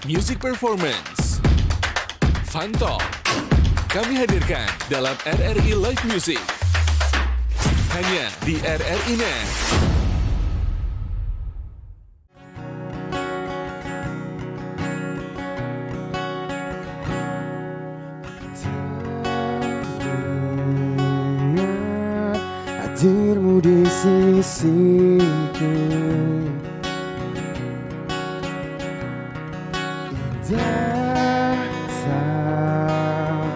Music Performance, Fun Talk, kami hadirkan dalam RRI Live Music. Hanya di RRI Net. Hadirmu di sisiku, indah saat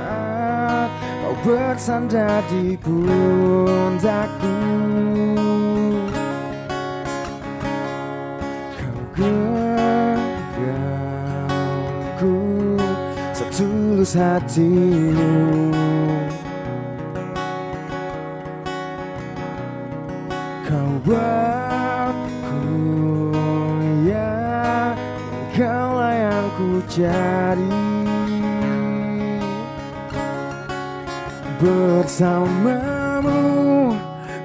kau bersandar di pundakku. Kau genggamku setulus hatimu. Kau buatku ya, engkaulah yang ku cari. Bersamamu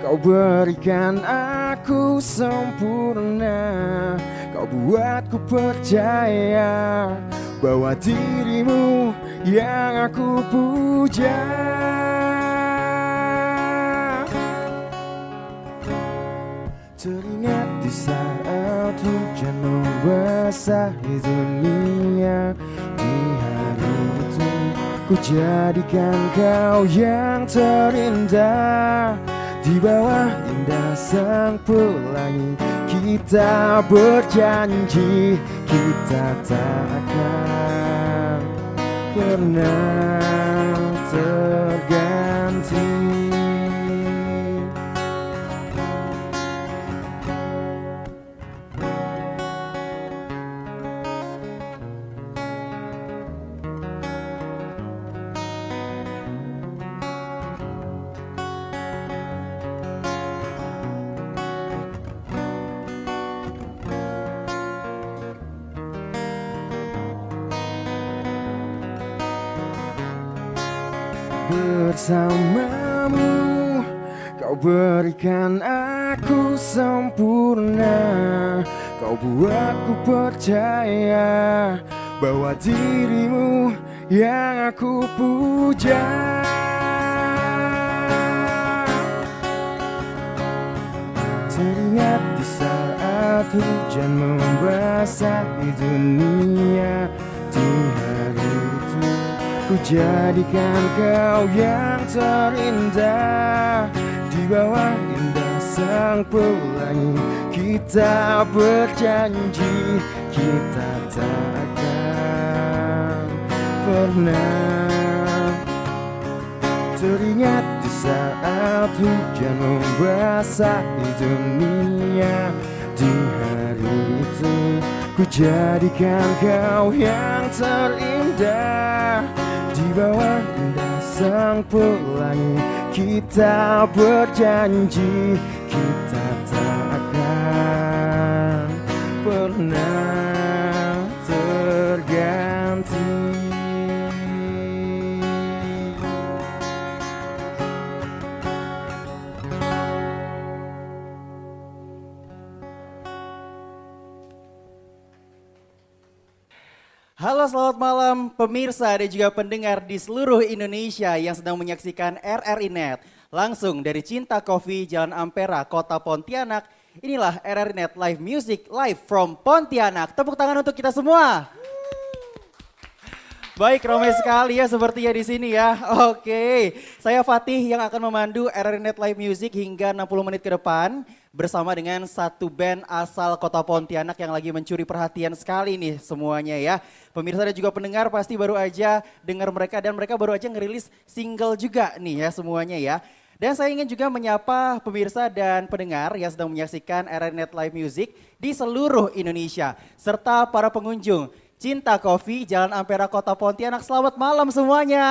kau berikan aku sempurna. Kau buatku percaya bahwa dirimu yang aku puja. Teringat di saat hujan membasahi dunia. Di hari itu ku jadikan kau yang terindah. Di bawah indah sang pelangi kita berjanji kita tak akan pernah terganti. Bersamamu kau berikan aku sempurna. Kau buatku percaya bahwa dirimu yang aku puja. Teringat di saat hujan membasahi dunia. Di hari itu ku jadikan kau yang terindah. Di bawah indah sang pelangi kita berjanji kita tak akan pernah. Teringat di saat hujan membasahi dunia. Di hari itu ku jadikan kau yang terindah. Di bawah indah sang pelangi kita berjanji kita tak akan pernah terganti. Halo, selamat malam pemirsa dan juga pendengar di seluruh Indonesia yang sedang menyaksikan RRI Net. Langsung dari Cinta Coffee, Jalan Ampera, Kota Pontianak. Inilah RRI Net Live Music, live from Pontianak. Tepuk tangan untuk kita semua. Baik, ramai sekali ya sepertinya di sini ya. Oke, saya Fatih yang akan memandu RRI Net Live Music hingga 60 menit ke depan. Bersama dengan satu band asal Kota Pontianak yang lagi mencuri perhatian sekali nih semuanya ya. Pemirsa dan juga pendengar pasti baru aja dengar mereka dan mereka baru aja ngerilis single juga nih ya semuanya ya. Dan saya ingin juga menyapa pemirsa dan pendengar yang sedang menyaksikan RRI Net Live Music di seluruh Indonesia. Serta para pengunjung Cinta Coffee, Jalan Ampera, Kota Pontianak. Selamat malam semuanya.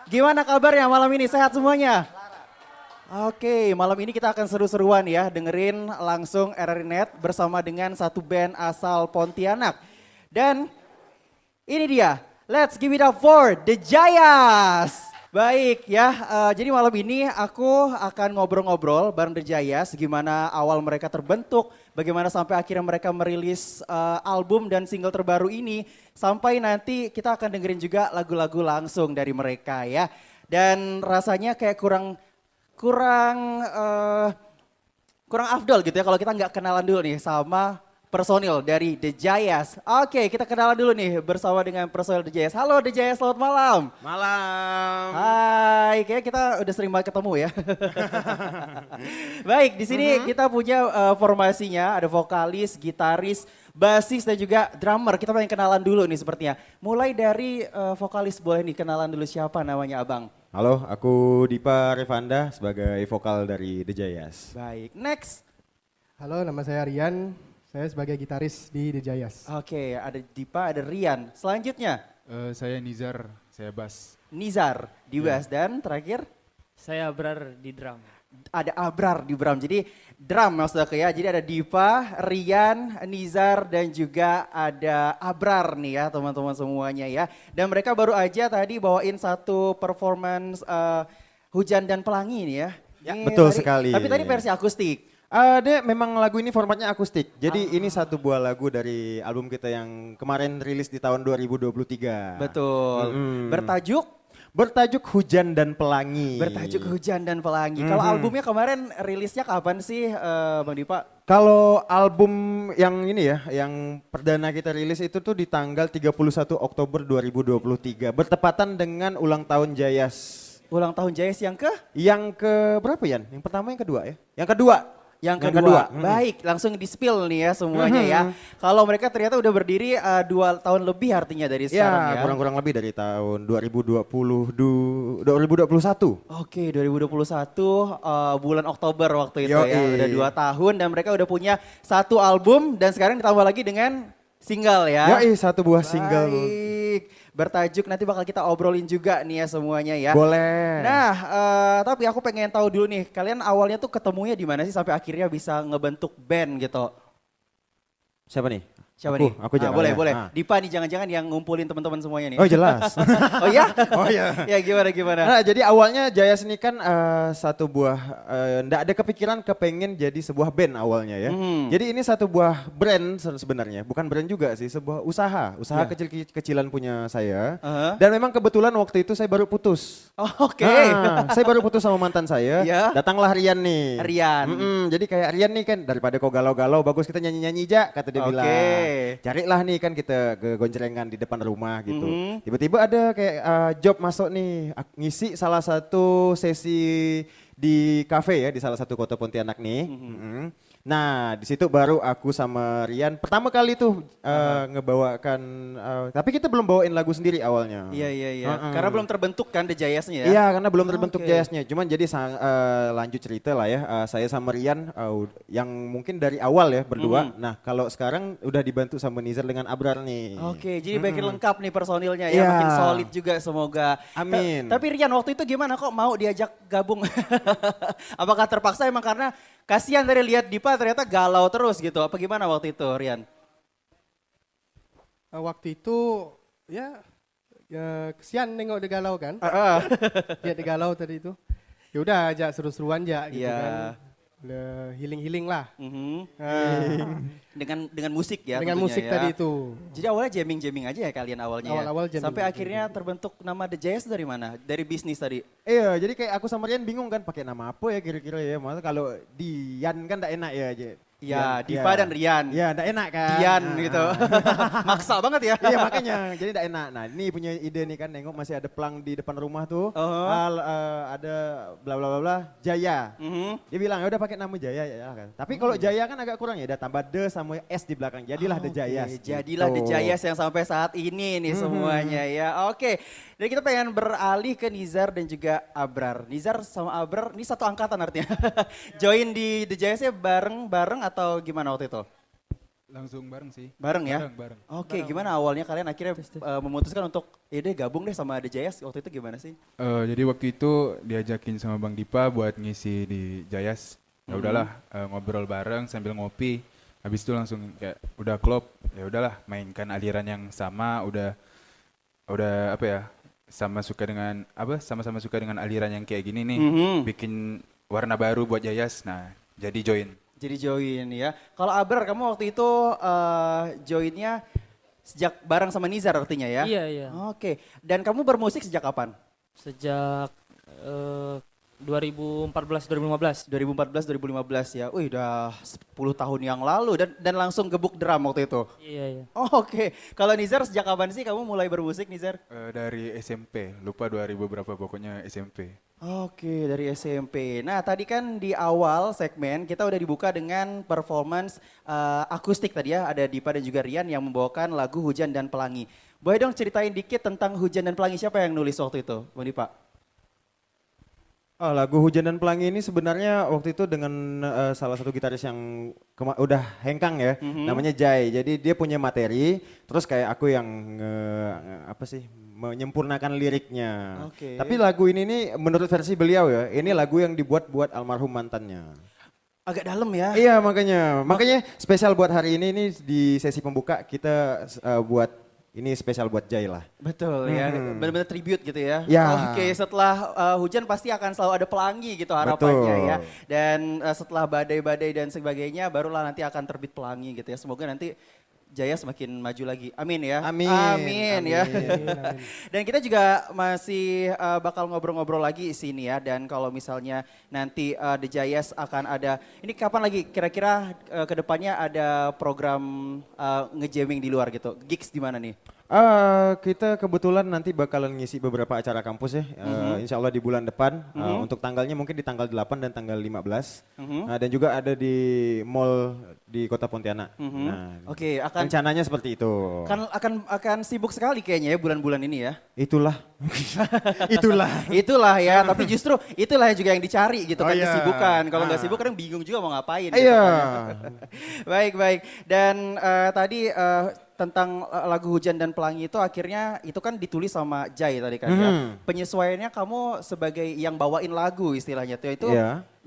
Gimana kabarnya malam ini? Sehat semuanya? Oke, malam ini kita akan seru-seruan ya, dengerin langsung RRI Net bersama dengan satu band asal Pontianak. Dan ini dia, let's give it up for The Jayas. Baik ya, jadi malam ini aku akan ngobrol-ngobrol bareng The Jayas, gimana awal mereka terbentuk, bagaimana sampai akhirnya mereka merilis album dan single terbaru ini. Sampai nanti kita akan dengerin juga lagu-lagu langsung dari mereka ya. Dan rasanya kayak kurang afdol gitu ya kalau kita nggak kenalan dulu nih sama personil dari The Jayas. Oke, kita kenalan dulu nih bersama dengan personil The Jayas. Halo The Jayas, selamat malam. Malam. Hai, kayaknya kita udah sering banget ketemu ya. Baik, di sini kita punya formasinya, ada vokalis, gitaris, basis dan juga drummer. Kita pengen kenalan dulu nih sepertinya. Mulai dari vokalis, boleh nih kenalan dulu siapa namanya Abang? Halo, aku Dipa Revanda sebagai vokal dari The Jayas. Baik, next. Halo, nama saya Rian. Saya sebagai gitaris di The Jayas. Oke, ada Dipa, ada Rian. Selanjutnya, Saya Nizar, saya bass. Nizar di bass dan terakhir Saya Abrar di drum. ada Abrar di drum. Jadi drum maksudnya ya. Jadi ada Dipa, Rian, Nizar dan juga ada Abrar nih ya teman-teman semuanya ya. Dan mereka baru aja tadi bawain satu performance Hujan dan Pelangi nih ya. Ya, Ini betul sekali. Tapi tadi versi akustik. Dia memang lagu ini formatnya akustik. Jadi ini satu buah lagu dari album kita yang kemarin rilis di tahun 2023. Betul. Bertajuk Hujan dan Pelangi. Bertajuk Hujan dan Pelangi. Kalau albumnya kemarin rilisnya kapan sih Bang Dipa? Kalau album yang ini ya, yang perdana kita rilis itu tuh di tanggal 31 Oktober 2023. Bertepatan dengan ulang tahun Jayas. Ulang tahun Jayas yang ke? Yang ke berapa Yan? Yang pertama yang kedua ya? Yang kedua. Yang kedua. Baik, langsung di-spill nih ya semuanya ya. Kalau mereka ternyata udah berdiri 2 tahun lebih artinya dari sekarang ya. Kurang-kurang lebih dari tahun 2021. Oke, 2021 bulan Oktober waktu itu Yoi. ya. Udah 2 tahun dan mereka udah punya satu album dan sekarang ditambah lagi dengan single ya. Yoi, satu buah single. Baik, bertajuk nanti bakal kita obrolin juga nih ya semuanya ya. Boleh. Nah, tapi aku pengen tahu dulu nih, kalian awalnya tuh ketemunya di mana sih sampai akhirnya bisa ngebentuk band gitu? Siapa nih? Siapa Aku, nih? aku jangan boleh, ya. boleh. Ah. Dipa nih jangan-jangan yang ngumpulin teman-teman semuanya nih. Oh jelas. Oh ya? Oh iya. Ya gimana? Nah, jadi awalnya Jayas ini kan satu buah, nggak ada kepikiran kepengen jadi sebuah band awalnya ya. Jadi ini satu buah brand sebenarnya, bukan brand juga sih, sebuah usaha Ya. kecil-kecilan punya saya. Uh-huh. Dan memang kebetulan waktu itu saya baru putus. Oh, oke. Saya baru putus sama mantan saya, Ya. datanglah Rian nih. Rian. Jadi kayak Rian nih kan, daripada kau galau-galau, bagus kita nyanyi-nyanyi aja, kata dia Oke. bilang. Carilah nih kan kita ke goncerengan di depan rumah gitu. Tiba-tiba ada kayak job masuk nih, ngisi salah satu sesi di kafe ya, di salah satu kota Pontianak nih. Nah, di situ baru aku sama Rian pertama kali tuh ngebawakan, tapi kita belum bawain lagu sendiri awalnya. Iya. Karena belum terbentuk kan The Jayasnya ya. Iya, karena belum terbentuk Oke. Jayasnya. Cuman jadi lanjut cerita lah ya. Saya sama Rian yang mungkin dari awal ya berdua. Nah, kalau sekarang udah dibantu sama Nizar dengan Abrar nih. Oke, jadi makin lengkap nih personilnya Iya. ya, makin solid juga semoga. Amin. Tapi Rian waktu itu gimana kok mau diajak gabung? Apakah terpaksa emang karena kasihan dari lihat Dipa ternyata galau terus gitu. Apa gimana waktu itu Rian? Waktu itu ya kesian nengok dia galau kan. Lihat dia galau tadi itu. Ya udah ajak seru-seruan aja gitu Iya. kan. Healing-healing lah. Dengan musik ya Dengan tentunya musik ya. tadi itu. Jadi awalnya jamming-jamming aja ya kalian awalnya ya? Awal-awal jamming. Sampai akhirnya terbentuk nama The Jayas dari mana? Dari bisnis tadi? Iya, jadi kayak aku sama Rian bingung kan pakai nama apa ya kira-kira ya. Masa kalau Dian kan enggak enak ya aja. Ya, Dipa dan Rian. Iya, enggak enak kan. Dian gitu. Maksa banget ya. Iya makanya, jadi enggak enak. Nah ini punya ide nih kan, nengok masih ada pelang di depan rumah tuh. Ada bla bla bla bla, Jaya. Dia bilang ya udah pakai nama Jaya ya kan. Tapi kalau Jaya kan agak kurang ya, ada tambah D sama S di belakang. Jadilah The Jayas. Oke, jadilah The gitu. Jayas yang sampai saat ini nih semuanya ya. Oke, dan kita pengen beralih ke Nizar dan juga Abrar. Nizar sama Abrar ini satu angkatan artinya. Join di The Jayasnya bareng-bareng atau gimana waktu itu? Langsung bareng sih. Bareng ya? Bareng. Oke, gimana awalnya kalian akhirnya memutuskan untuk ya deh gabung deh sama The Jayas waktu itu gimana sih? Jadi waktu itu diajakin sama Bang Dipa buat ngisi di Jayas. Ya udahlah, ngobrol bareng sambil ngopi. Habis itu langsung kayak udah klop. Ya udahlah, mainkan aliran yang sama, udah apa ya? Sama-sama suka dengan aliran yang kayak gini nih. Bikin warna baru buat Jayas. Nah, jadi join. Jadi join ya. Kalau Abrar kamu waktu itu joinnya sejak bareng sama Nizar artinya ya? Iya, iya. Oke. Dan kamu bermusik sejak kapan? Sejak 2014-2015. 2014-2015 ya. Wih udah 10 tahun yang lalu dan langsung gebuk drum waktu itu. Iya, iya. Oh, oke. Kalau Nizar sejak kapan sih kamu mulai bermusik Nizar? Dari SMP, lupa 2000 berapa pokoknya SMP. Oke, dari SMP. Nah, tadi kan di awal segmen kita udah dibuka dengan performance akustik tadi ya. Ada Dipa dan juga Rian yang membawakan lagu Hujan dan Pelangi. Boleh dong ceritain dikit tentang Hujan dan Pelangi, siapa yang nulis waktu itu, Bang Dipa? Oh, lagu Hujan dan Pelangi ini sebenarnya waktu itu dengan salah satu gitaris yang udah hengkang ya, namanya Jai. Jadi dia punya materi, terus kayak aku yang menyempurnakan liriknya. Oke. Tapi lagu ini nih menurut versi beliau ya, ini lagu yang dibuat buat almarhum mantannya. Agak dalam ya. Iya makanya spesial buat hari ini di sesi pembuka kita buat ini spesial buat Jai lah. Betul ya, benar-benar tribute gitu ya. Ya. Oke, setelah hujan pasti akan selalu ada pelangi gitu harapannya ya. Dan setelah badai-badai dan sebagainya barulah nanti akan terbit pelangi gitu ya. Semoga nanti Jaya semakin maju lagi. Amin ya. Amin ya. Dan kita juga masih bakal ngobrol-ngobrol lagi di sini ya. Dan kalau misalnya nanti The Jayas akan ada, ini kapan lagi kira-kira kedepannya ada program ngejamming di luar gitu? Gigs di mana nih? Kita kebetulan nanti bakalan ngisi beberapa acara kampus ya, insya Allah di bulan depan. Untuk tanggalnya mungkin di tanggal 8 dan tanggal 15. Dan juga ada di mall di Kota Pontianak. Nah, Oke, rencananya seperti itu. Akan sibuk sekali kayaknya ya bulan-bulan ini ya. Itulah. Itulah ya, tapi justru itulah juga yang dicari gitu kan, iya. kesibukan. Kalau nggak sibuk kadang bingung juga mau ngapain. Gitu Iya. kan. Baik. Dan tadi tentang lagu Hujan dan Pelangi itu akhirnya itu kan ditulis sama Jai tadi kan ya. Penyesuaiannya kamu sebagai yang bawain lagu istilahnya tuh itu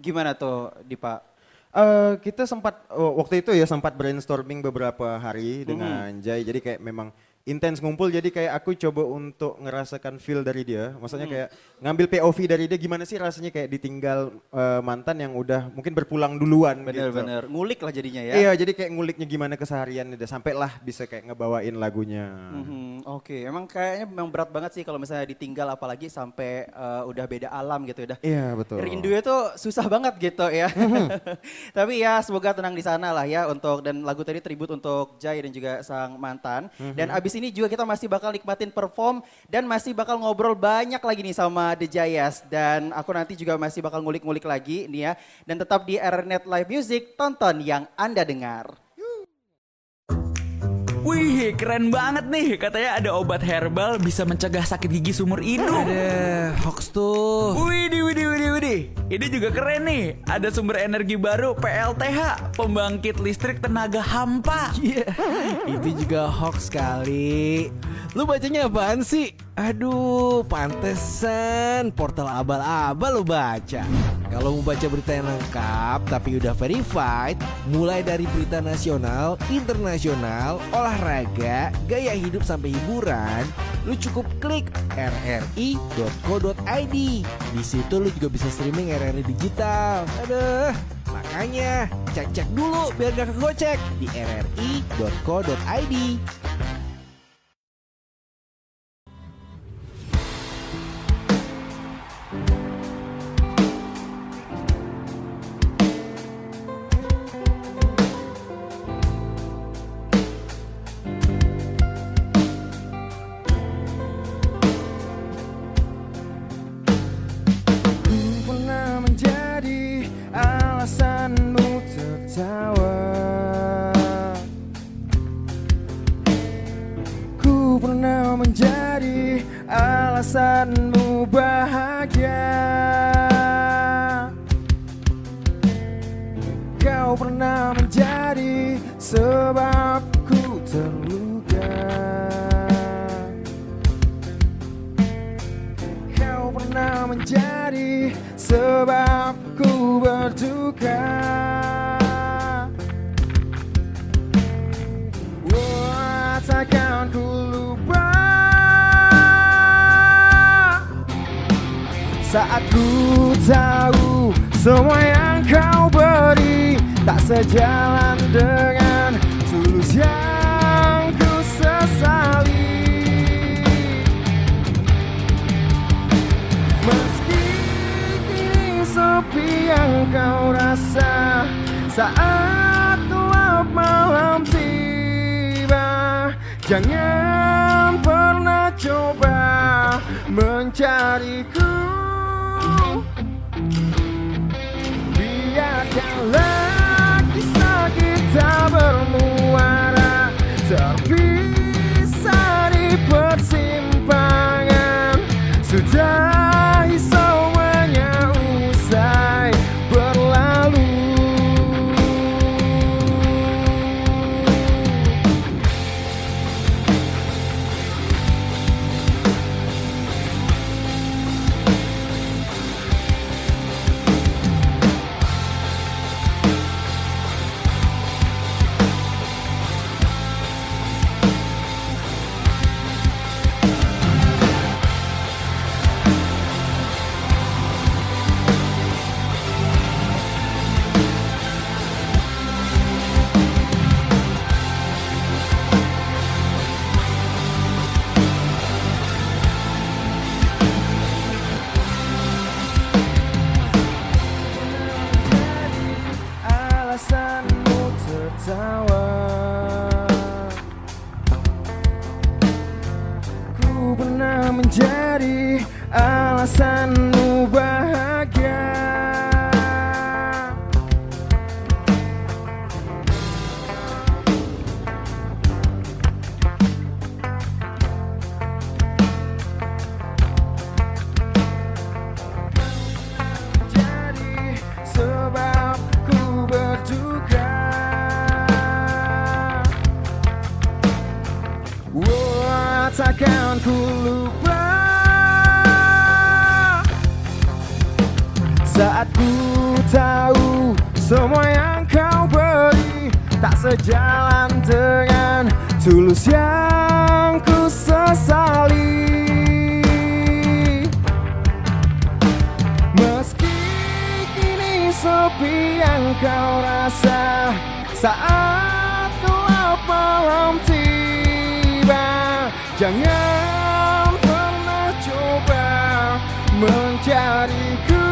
gimana tuh Dipa? Kita sempat waktu itu ya sempat brainstorming beberapa hari dengan Jai. Jadi kayak memang intens ngumpul, jadi kayak aku coba untuk ngerasakan feel dari dia. Maksudnya kayak ngambil POV dari dia, gimana sih rasanya kayak ditinggal mantan yang udah mungkin berpulang duluan. Bener-bener, ngulik lah jadinya ya. Iya, jadi kayak nguliknya gimana keseharian udah sampailah bisa kayak ngebawain lagunya. Oke, emang kayaknya memang berat banget sih kalau misalnya ditinggal apalagi sampai udah beda alam gitu udah. Iya, betul. Rindu itu susah banget gitu ya. Tapi ya semoga tenang di sana lah ya dan lagu tadi tribute untuk Jai dan juga sang mantan. Dan abis ini juga kita masih bakal nikmatin perform dan masih bakal ngobrol banyak lagi nih sama The Jayas. Dan aku nanti juga masih bakal ngulik-ngulik lagi nih ya. Dan tetap di RRNet Live Music, tonton yang Anda dengar. Wih, keren banget nih. Katanya ada obat herbal bisa mencegah sakit gigi seumur hidup. Ada hoax tuh. Widih. Ini juga keren nih. Ada sumber energi baru PLTH, pembangkit listrik tenaga hampa. Iya, itu juga hoax kali. Lu bacanya apaan sih? Aduh, pantesan portal abal-abal lu baca. Kalau mau baca berita yang lengkap tapi udah verified, mulai dari berita nasional, internasional, olahraga, gaya hidup sampai hiburan, lu cukup klik rri.co.id. Di situ lu juga bisa streaming RRI digital. Aduh, makanya cek-cek dulu biar gak kegocek di rri.co.id. alasanmu tertawa. Ku pernah menjadi alasanmu bahagia. Kau pernah menjadi sebabku terluka. Kau pernah menjadi sebabku berduka. Takkan ku lupa saat ku tahu semua yang kau beri tak sejalan dengan tulus yang ku sesali. Meski kini sepi yang kau rasa saat gelap malam tiba, jangan pernah coba mencariku. Biarkanlah kisah kita bermuara, terpisah di persimpangan. Sudahi semuanya usai berlalu. Alasanmu tertawa, ku pernah menjadi alasanmu bahagia. Jadi sebab ku berduka. Takkan ku lupa saat ku tahu semua yang kau beri tak sejalan dengan tulus yang ku sesali. Meski kini sepi yang kau rasa saat gelap malam tiba, jangan pernah coba mencariku.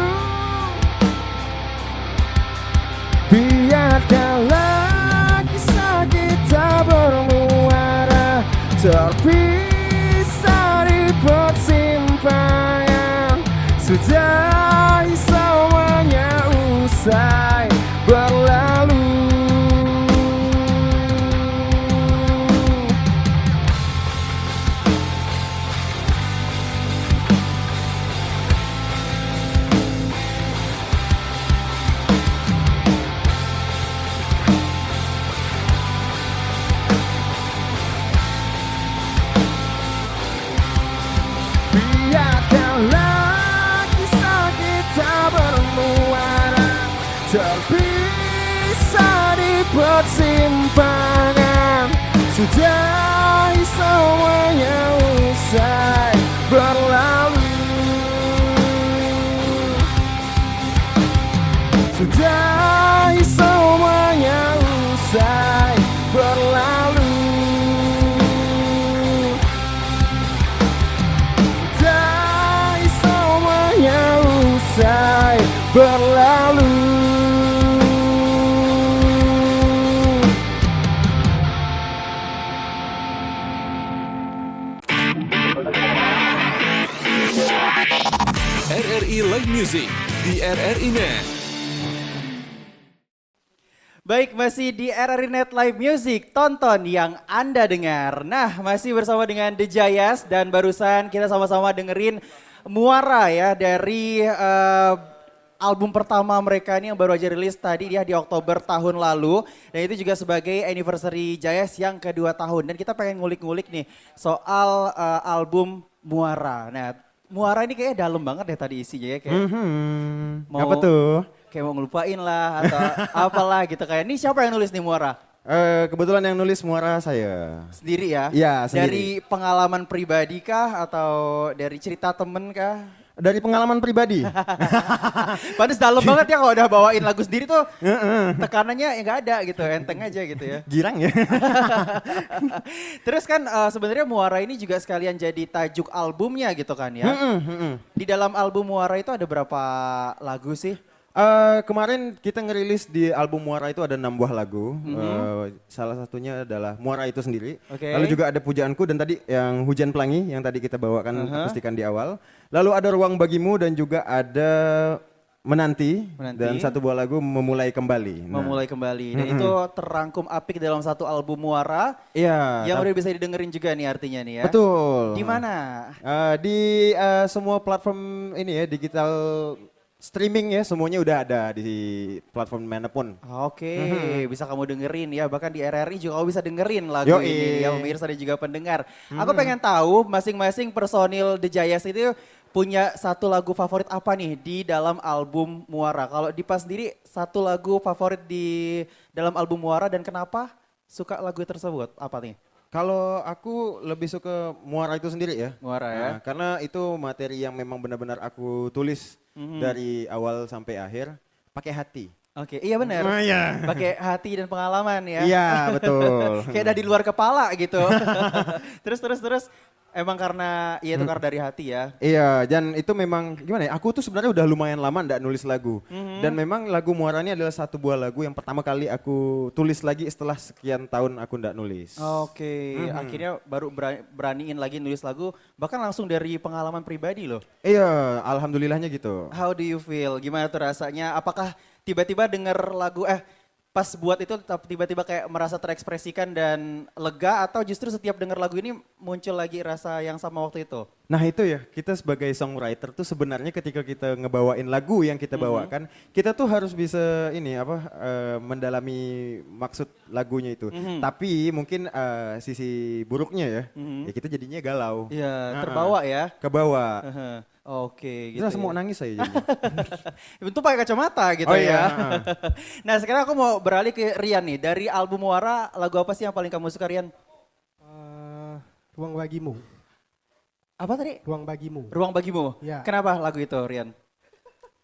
Biarkanlah kisah kita bermuara, terpisah di persimpangan. Sudahi semuanya usai berlalu. Biarkanlah kisah kita bermuara, terpisah di persimpangan. Sudahi semuanya usai berlalu. Sudahi semuanya usai berlalu. Usai berlalu. RRI Live Music di RRI Net. Baik, masih di RRI Net Live Music, tonton yang Anda dengar. Nah, masih bersama dengan The Jayas dan barusan kita sama-sama dengerin Muara ya dari album pertama mereka ini yang baru aja rilis tadi dia di Oktober tahun lalu. Dan itu juga sebagai anniversary Jayas yang kedua tahun. Dan kita pengen ngulik-ngulik nih soal album Muara. Nah, Muara ini kayaknya dalam banget deh tadi isinya ya. Kayak Apa tuh? Kayak mau ngelupain lah atau apalah gitu kayak. Ini siapa yang nulis nih Muara? Kebetulan yang nulis Muara saya. Sendiri ya? Iya, sendiri. Dari pengalaman pribadi kah atau dari cerita temen kah? Dari pengalaman pribadi. Pantes dalam banget ya kalau udah bawain lagu sendiri tuh tekanannya ya nggak ada gitu, enteng aja gitu ya. Girang ya. Terus kan sebenarnya Muara ini juga sekalian jadi tajuk albumnya gitu kan ya. Di dalam album Muara itu ada berapa lagu sih? Kemarin kita ngerilis di album Muara itu ada 6 buah lagu. Salah satunya adalah Muara itu sendiri. Oke. Lalu juga ada Pujaanku dan tadi yang Hujan Pelangi yang tadi kita bawakan akustikan di awal. Lalu ada Ruang Bagimu dan juga ada Menanti. Dan satu buah lagu Memulai Kembali. Memulai Kembali. Dan itu terangkum apik dalam satu album Muara. Iya. Yang udah bisa didengerin juga nih artinya nih ya. Betul. Di mana? Di semua platform ini ya, digital streaming ya, semuanya udah ada di platform manapun. Oke, bisa kamu dengerin ya. Bahkan di RRI juga kamu bisa dengerin lagu ini ya, pemirsa dan juga pendengar. Aku pengen tahu masing-masing personil The Jayas itu punya satu lagu favorit apa nih di dalam album Muara. Kalau Dipa sendiri satu lagu favorit di dalam album Muara dan kenapa suka lagu tersebut? Apa nih? Kalau aku lebih suka Muara itu sendiri ya. Muara ya. Karena itu materi yang memang benar-benar aku tulis dari awal sampai akhir pakai hati. Oke, iya benar. Pakai hati dan pengalaman ya. Iya, betul. Kayak udah di luar kepala gitu. terus emang karena itu karena dari hati ya. Iya, dan itu memang gimana ya? Aku tuh sebenarnya udah lumayan lama ndak nulis lagu. Dan memang lagu Muara ini adalah satu buah lagu yang pertama kali aku tulis lagi setelah sekian tahun aku ndak nulis. Oke, akhirnya baru beraniin lagi nulis lagu, bahkan langsung dari pengalaman pribadi loh. Iya, alhamdulillahnya gitu. How do you feel? Gimana tuh rasanya? Apakah tiba-tiba denger lagu pas buat itu tiba-tiba kayak merasa terekspresikan dan lega atau justru setiap denger lagu ini muncul lagi rasa yang sama waktu itu? Nah itu ya, kita sebagai songwriter tuh sebenarnya ketika kita ngebawain lagu yang kita bawakan, kita tuh harus bisa mendalami maksud lagunya itu. Tapi mungkin sisi buruknya ya, ya kita jadinya galau. Iya, terbawa ya? Kebawa. Oke, gitu. Langsung mau nangis saya jadi. Itu pakai kacamata gitu ya. Nah, sekarang aku mau beralih ke Rian nih. Dari album Muara, lagu apa sih yang paling kamu suka, Rian? Ruang Bagimu. Apa tadi? Ruang Bagimu. Ruang Bagimu. Ya. Kenapa lagu itu, Rian?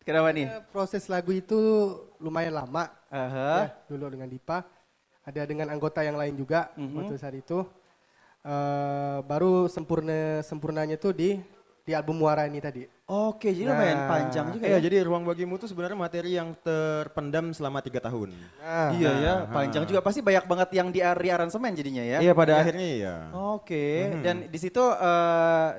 Kenapa nih? Proses lagu itu lumayan lama. Ya, dulu dengan Dipa. Ada dengan anggota yang lain juga waktu saat itu. Baru sempurnanya tuh di album Muara ini tadi. Oke, jadi lumayan panjang juga Iya, ya. jadi Ruang Bagimu itu sebenarnya materi yang terpendam selama 3 tahun. Iya ya, panjang juga. Pasti banyak banget yang di aransemen jadinya ya. Iya, pada akhirnya iya. Oke, dan di situ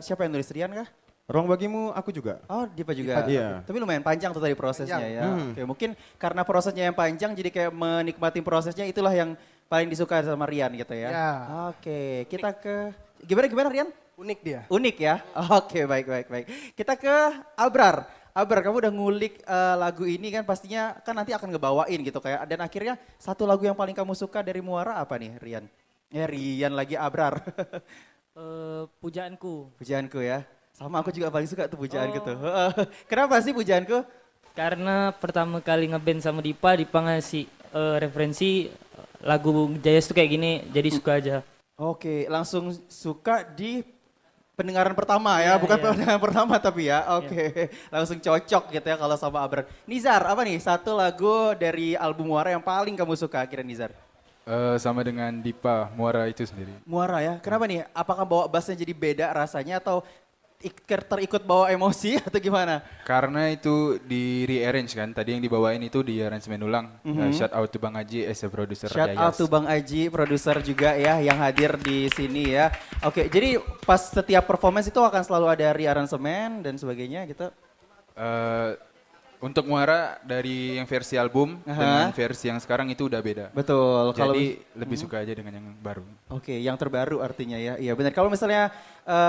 siapa yang nulis, Rian kah? Ruang Bagimu aku juga. Oh, Dipa juga. Iya. Tapi lumayan panjang tuh tadi prosesnya ya. Oke, mungkin karena prosesnya yang panjang jadi kayak menikmati prosesnya itulah yang paling disuka sama Rian gitu ya. Ya. Oke, kita ke gimana Rian? Unik dia. Unik ya. Oke, baik. Kita ke Abrar. Abrar, kamu udah ngulik lagu ini kan pastinya kan nanti akan ngebawain gitu kayak dan akhirnya satu lagu yang paling kamu suka dari Muara apa nih, Rian? Ya Rian lagi Abrar. Pujaanku. Pujaanku ya. Sama aku juga paling suka tuh pujaanku tuh. Kenapa sih pujaanku? Karena pertama kali ngeband sama Dipa ngasih referensi lagu Jayas tuh kayak gini, jadi suka aja. Oke, langsung suka di pendengaran pertama ya, bukan pendengaran pertama tapi ya. Oke, langsung cocok gitu ya kalau sama Abrar. Nizar, apa nih satu lagu dari album Muara yang paling kamu suka akhirnya Nizar? Sama dengan Dipa, Muara itu sendiri. Muara ya, kenapa nih? Apakah bawa bassnya jadi beda rasanya atau terikut bawa emosi atau gimana? Karena itu di rearrange kan, tadi yang dibawain itu di aransemen ulang. Shout out to Bang Aji as a producer Shout Jayas. out to Bang Aji, produser juga ya yang hadir di sini ya. Oke, jadi pas setiap performance itu akan selalu ada rearrangement dan sebagainya gitu? Untuk Muara dari yang versi album dengan versi yang sekarang itu udah beda. Betul. Jadi lebih suka aja dengan yang baru. Oke, yang terbaru artinya ya. Iya benar. Kalau misalnya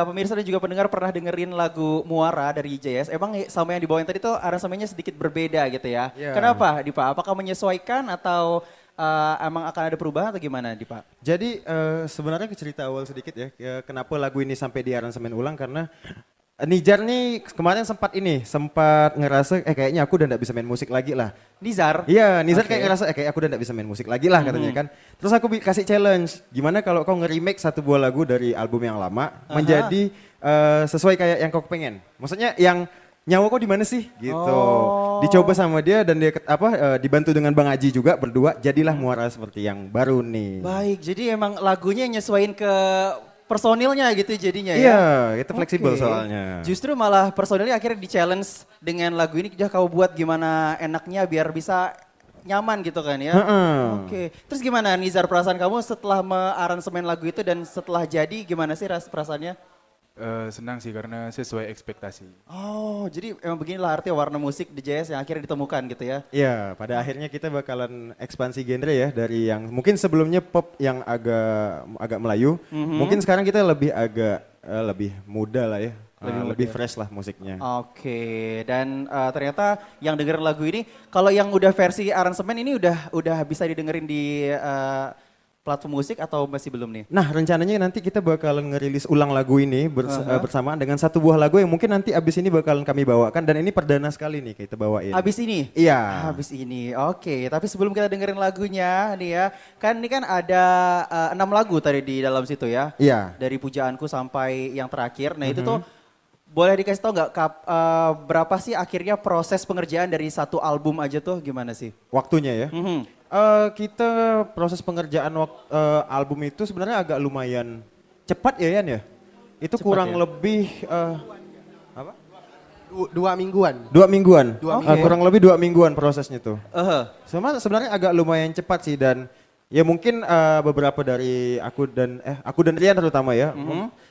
pemirsa dan juga pendengar pernah dengerin lagu Muara dari JS, emang sama yang dibawain tadi tuh aransemennya sedikit berbeda gitu ya. Yeah. Kenapa, Dipa? Apakah menyesuaikan atau emang akan ada perubahan atau gimana, Dipa? Jadi sebenarnya cerita awal sedikit ya, kenapa lagu ini sampai di aransemen ulang karena Nizar nih kemarin sempat ngerasa kayaknya aku udah gak bisa main musik lagi lah. Nizar? Iya, Nizar kayak ngerasa kayak aku udah gak bisa main musik lagi lah katanya kan. Terus aku kasih challenge, gimana kalau kau nge-remake satu buah lagu dari album yang lama menjadi sesuai kayak yang kau pengen. Maksudnya yang nyawa kok di mana sih gitu. Oh. Dicoba sama dia dan dia dibantu dengan Bang Aji juga berdua, jadilah muara seperti yang baru nih. Baik, jadi emang lagunya nyesuaiin ke personilnya gitu jadinya ya? Iya, itu fleksibel Oke. soalnya. Justru malah personilnya akhirnya di-challenge dengan lagu ini, udah kau buat gimana enaknya biar bisa nyaman gitu kan ya? Oke, terus gimana Nizar perasaan kamu setelah aransemen lagu itu dan setelah jadi gimana sih perasaannya? Senang sih karena sesuai ekspektasi. Oh, jadi emang beginilah artinya warna musik The Jazz yang akhirnya ditemukan gitu ya? Iya, pada akhirnya kita bakalan ekspansi genre ya dari yang mungkin sebelumnya pop yang agak Melayu, mungkin sekarang kita lebih muda lah ya, lebih fresh lah musiknya. Oke, dan ternyata yang denger lagu ini, kalau yang udah versi aransemen ini udah bisa didengerin di platform musik atau masih belum nih? Nah, rencananya nanti kita bakalan ngerilis ulang lagu ini bersamaan dengan satu buah lagu yang mungkin nanti abis ini bakalan kami bawakan dan ini perdana sekali nih kita bawain. Abis ini? Iya. Abis ini, oke. Tapi sebelum kita dengerin lagunya nih ya, kan ini kan ada 6 lagu tadi di dalam situ ya? Iya. Dari pujaanku sampai yang terakhir. Nah itu tuh boleh dikasih tau nggak berapa sih akhirnya proses pengerjaan dari satu album aja tuh gimana sih? Waktunya ya. Kita proses pengerjaan album itu sebenarnya agak lumayan cepat ya Yan ya. Itu Cepat kurang ya? lebih apa? 2 mingguan. 2 mingguan. Oke. Kurang lebih 2 mingguan prosesnya tuh. Sebenarnya agak lumayan cepat sih dan ya mungkin beberapa dari aku dan Rian terutama ya.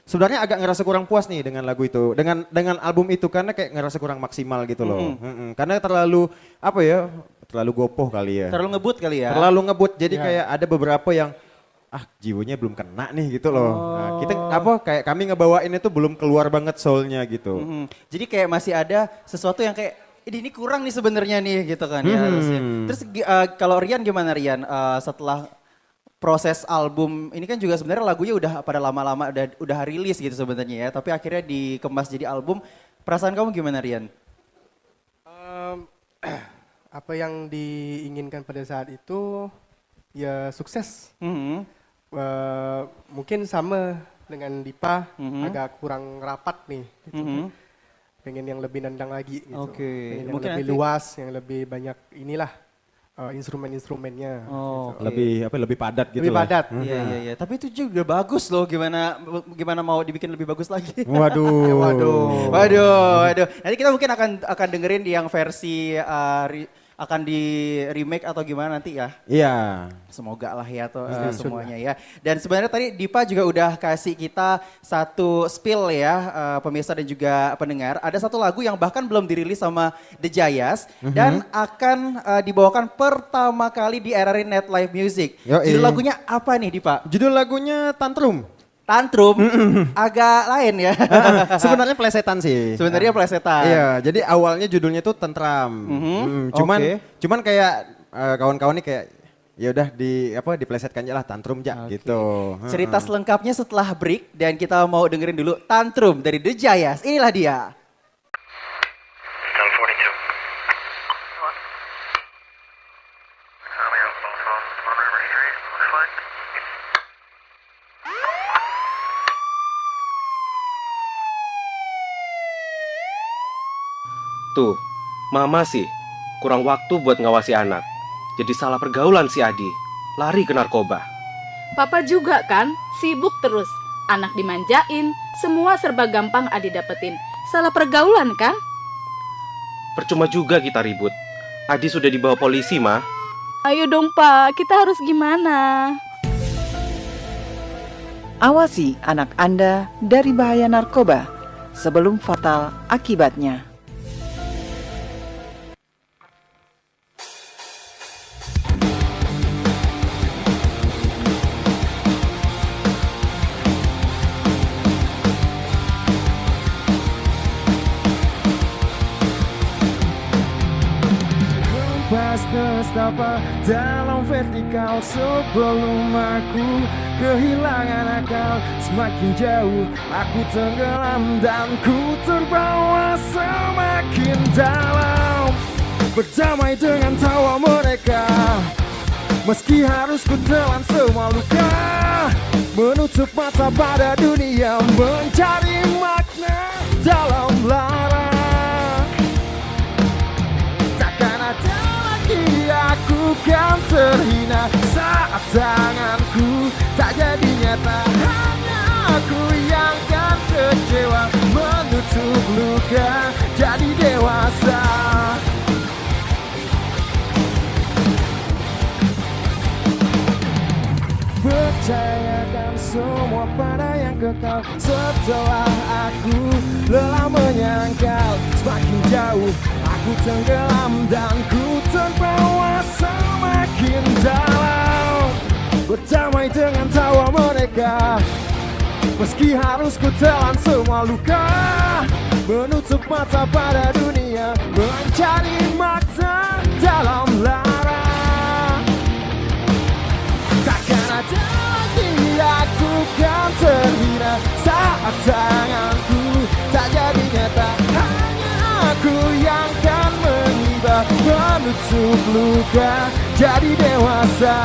Sebenarnya agak ngerasa kurang puas nih dengan lagu itu, dengan album itu karena kayak ngerasa kurang maksimal gitu loh. Karena terlalu terlalu gopoh kali ya. Terlalu ngebut kali ya? Terlalu ngebut, jadi kayak ada beberapa yang jiwanya belum kena nih gitu loh. Nah, kita kayak kami ngebawain itu belum keluar banget soulnya gitu. Jadi kayak masih ada sesuatu yang kayak ini kurang nih sebenarnya nih gitu kan ya harusnya. Terus kalau Rian gimana Rian setelah proses album ini kan juga sebenarnya lagunya udah pada lama-lama udah rilis gitu sebenarnya ya, tapi akhirnya dikemas jadi album. Perasaan kamu gimana Rian? Apa yang diinginkan pada saat itu ya sukses. Mungkin sama dengan Dipa, agak kurang rapat nih. Gitu. Pengen yang lebih nendang lagi gitu. Oke. Pengen yang Mungkin lebih nanti- luas, yang lebih banyak inilah instrumen-instrumennya. Oh. gitu. Lebih padat gitu Lebih lah. padat. Iya. Tapi itu juga udah bagus loh. Gimana mau dibikin lebih bagus lagi? Waduh. Waduh. Nanti kita mungkin akan dengerin di yang versi akan di remake atau gimana nanti ya? Iya. Semoga lah ya tuh semuanya ya. Dan sebenarnya tadi Dipa juga udah kasih kita satu spill ya pemirsa dan juga pendengar. Ada satu lagu yang bahkan belum dirilis sama The Jayas dan akan dibawakan pertama kali di RRI Net Live Music. Yoi. Judul lagunya apa nih Dipa? Judul lagunya Tantrum. Tantrum, agak lain ya. Sebenarnya plesetan sih. Sebenarnya plesetan. Iya, jadi awalnya judulnya tuh Tentram. Cuman kayak kawan-kawan nih kayak ya udah diplesetkan aja lah Tantrum gitu. Cerita selengkapnya setelah break dan kita mau dengerin dulu Tantrum dari The Jayas. Inilah dia. Tuh, mama sih kurang waktu buat ngawasi anak. Jadi salah pergaulan si Adi, lari ke narkoba. Papa juga kan, sibuk terus. Anak dimanjain, semua serba gampang Adi dapetin. Salah pergaulan kan? Percuma juga kita ribut. Adi sudah dibawa polisi, Ma. Ayo dong Pak, kita harus gimana? Awasi anak Anda dari bahaya narkoba sebelum fatal akibatnya. Nestapa dalam vertikal sebelum aku kehilangan akal. Semakin jauh aku tenggelam dan ku terbawa semakin dalam. Berdamai dengan tawa mereka, meski harus ku telan semua luka. Menutup mata pada dunia, mencari makna dalam lara. kan terhina saat tanganku tak jadi nyata. Hanya aku yang kan kecewa menutup luka jadi dewasa. Percayakan semua pada yang kekal. Setelah aku lelah menyangkal, semakin jauh aku tenggelam dan ku terbawa semakin dalam. Berdamai dengan tawa mereka, meski harus ku telan semua luka. Menutup mata pada dunia, mencari makna dalam lara. Takkan ada lagi aku kan terhina saat tanganku tak jadi nyata. Hanya aku yang kan mengibah menutup luka jadi dewasa.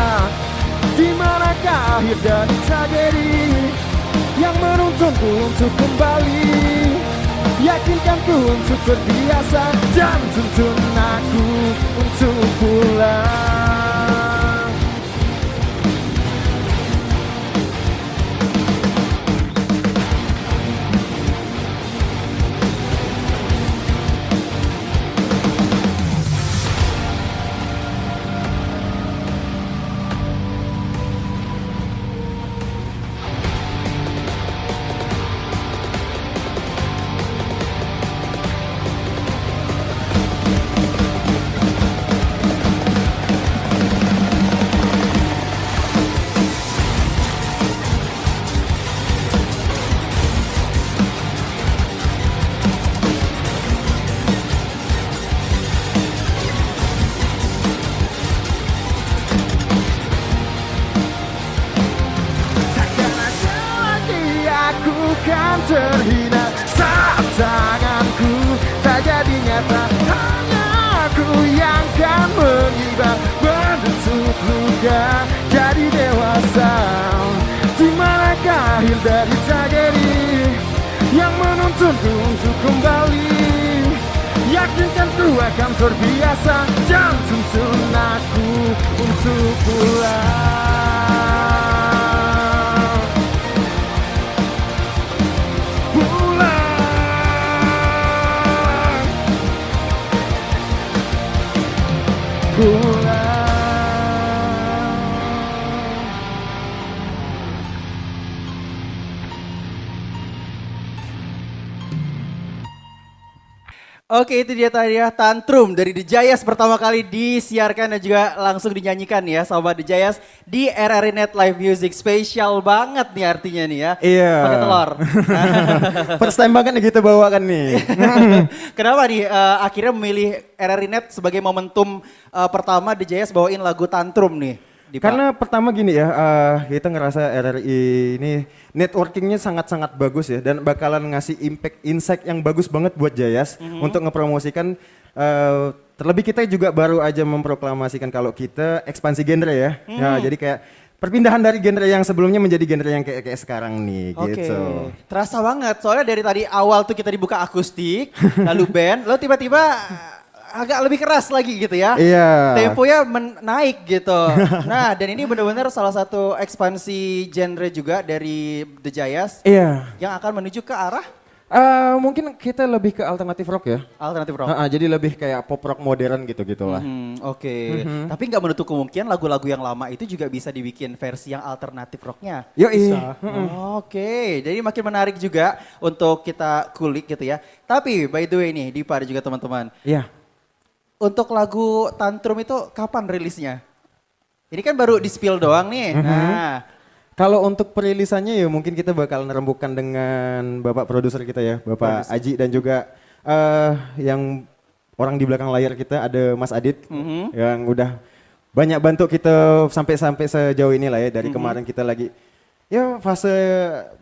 Di manakah akhir dari tragedi yang menuntunku untuk kembali? Yakinkanku untuk terbiasa dan tuntun aku untuk pulang. Kan terhina saat tanganku tak jadi nyata. Hanya aku yang kan mengibah menutup luka jadi dewasa. Di manakah akhir dari tragedi yang menuntunku untuk kembali? Yakinkan ku akan terbiasa dan tuntun aku untuk pulang. Oke, itu dia tadi ya Tantrum dari The Jayas pertama kali disiarkan dan juga langsung dinyanyikan ya sama The Jayas di RRI Net Live Music. Spesial banget nih artinya nih ya. Iya. Pakai telur. First time banget nih kita bawakan nih. Kenapa nih akhirnya memilih RRI Net sebagai momentum pertama The Jayas bawain lagu Tantrum nih? Karena pertama gini ya, kita ngerasa RRI ini networkingnya sangat-sangat bagus ya dan bakalan ngasih impact insight yang bagus banget buat Jayas untuk ngepromosikan. Terlebih kita juga baru aja memproklamasikan kalau kita ekspansi genre ya. Ya jadi kayak perpindahan dari genre yang sebelumnya menjadi genre yang kayak sekarang nih gitu. Terasa banget soalnya dari tadi awal tuh kita dibuka akustik, lalu band, lalu tiba-tiba agak lebih keras lagi gitu ya. Iya. Temponya naik gitu. Nah, dan ini benar-benar salah satu ekspansi genre juga dari The Jayas. Iya. Yang akan menuju ke arah? Mungkin kita lebih ke alternatif rock ya. Alternatif rock. Jadi lebih kayak pop rock modern gitu-gitulah. Oke. Tapi nggak menutup kemungkinan lagu-lagu yang lama itu juga bisa dibikin versi yang alternatif rocknya. Yoi. Oke, jadi makin menarik juga untuk kita kulik gitu ya. Tapi by the way nih, Dipa dan juga teman-teman. Iya. Untuk lagu Tantrum itu kapan rilisnya? Ini kan baru di-spill doang nih. Nah, kalau untuk perilisannya ya mungkin kita bakal nerembukan dengan Bapak produser kita ya, Bapak Aji dan juga yang orang di belakang layar kita ada Mas Adit yang udah banyak bantu kita sampai sejauh ini lah ya dari kemarin kita lagi ya fase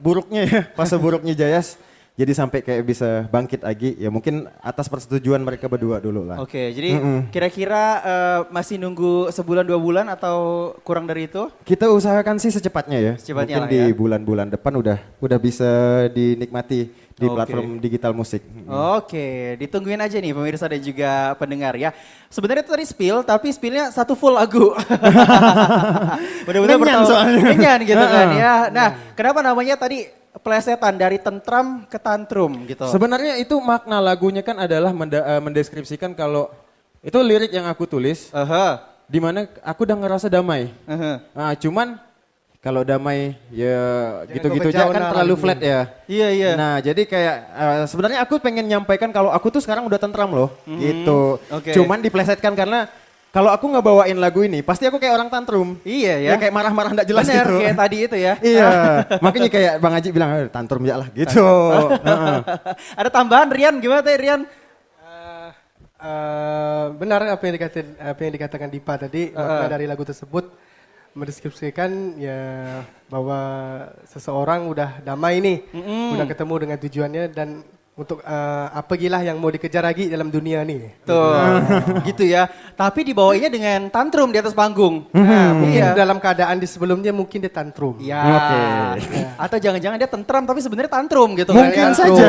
buruknya Jayas. jadi sampai kayak bisa bangkit lagi ya mungkin atas persetujuan mereka berdua dulu lah. Oke, jadi kira-kira masih nunggu sebulan 2 bulan atau kurang dari itu? Kita usahakan sih secepatnya ya. Secepatnya mungkin lah di ya. bulan-bulan depan udah bisa dinikmati di platform digital musik. Oke, ditungguin aja nih pemirsa dan juga pendengar ya. Sebenarnya itu tadi spill, tapi spillnya satu full lagu. Benar-benar Ngenyan soalnya. Ngenyan gitu kan ya. Nah, kenapa namanya tadi plesetan dari tentram ke tantrum gitu? Sebenarnya itu makna lagunya kan adalah mendeskripsikan kalau itu lirik yang aku tulis. Di mana aku udah ngerasa damai. Nah, cuman kalau damai ya gitu-gitu aja kan terlalu flat ya. Iya, iya. Nah, jadi kayak sebenarnya aku pengen nyampaikan kalau aku tuh sekarang udah tentram loh, gitu. Cuman diplesetkan karena kalau aku nggak bawain lagu ini, pasti aku kayak orang tantrum. Iya ya. Ya kayak marah-marah nggak jelas Bener, gitu. kayak tadi itu ya. Iya, makanya kayak Bang Haji bilang tantrum ya lah gitu. Ada tambahan Rian, gimana teh Rian? Benar apa yang dikatakan Dipa tadi, makna dari lagu tersebut mendeskripsikan ya bahwa seseorang udah damai nih, udah ketemu dengan tujuannya dan untuk apa gilah yang mau dikejar lagi dalam dunia nih. Tuh, gitu ya. Tapi dibawainya dengan tantrum di atas panggung. Mungkin dalam keadaan di sebelumnya mungkin dia tantrum. Ya. Atau jangan-jangan dia tentram tapi sebenarnya tantrum gitu Mungkin kan. saja.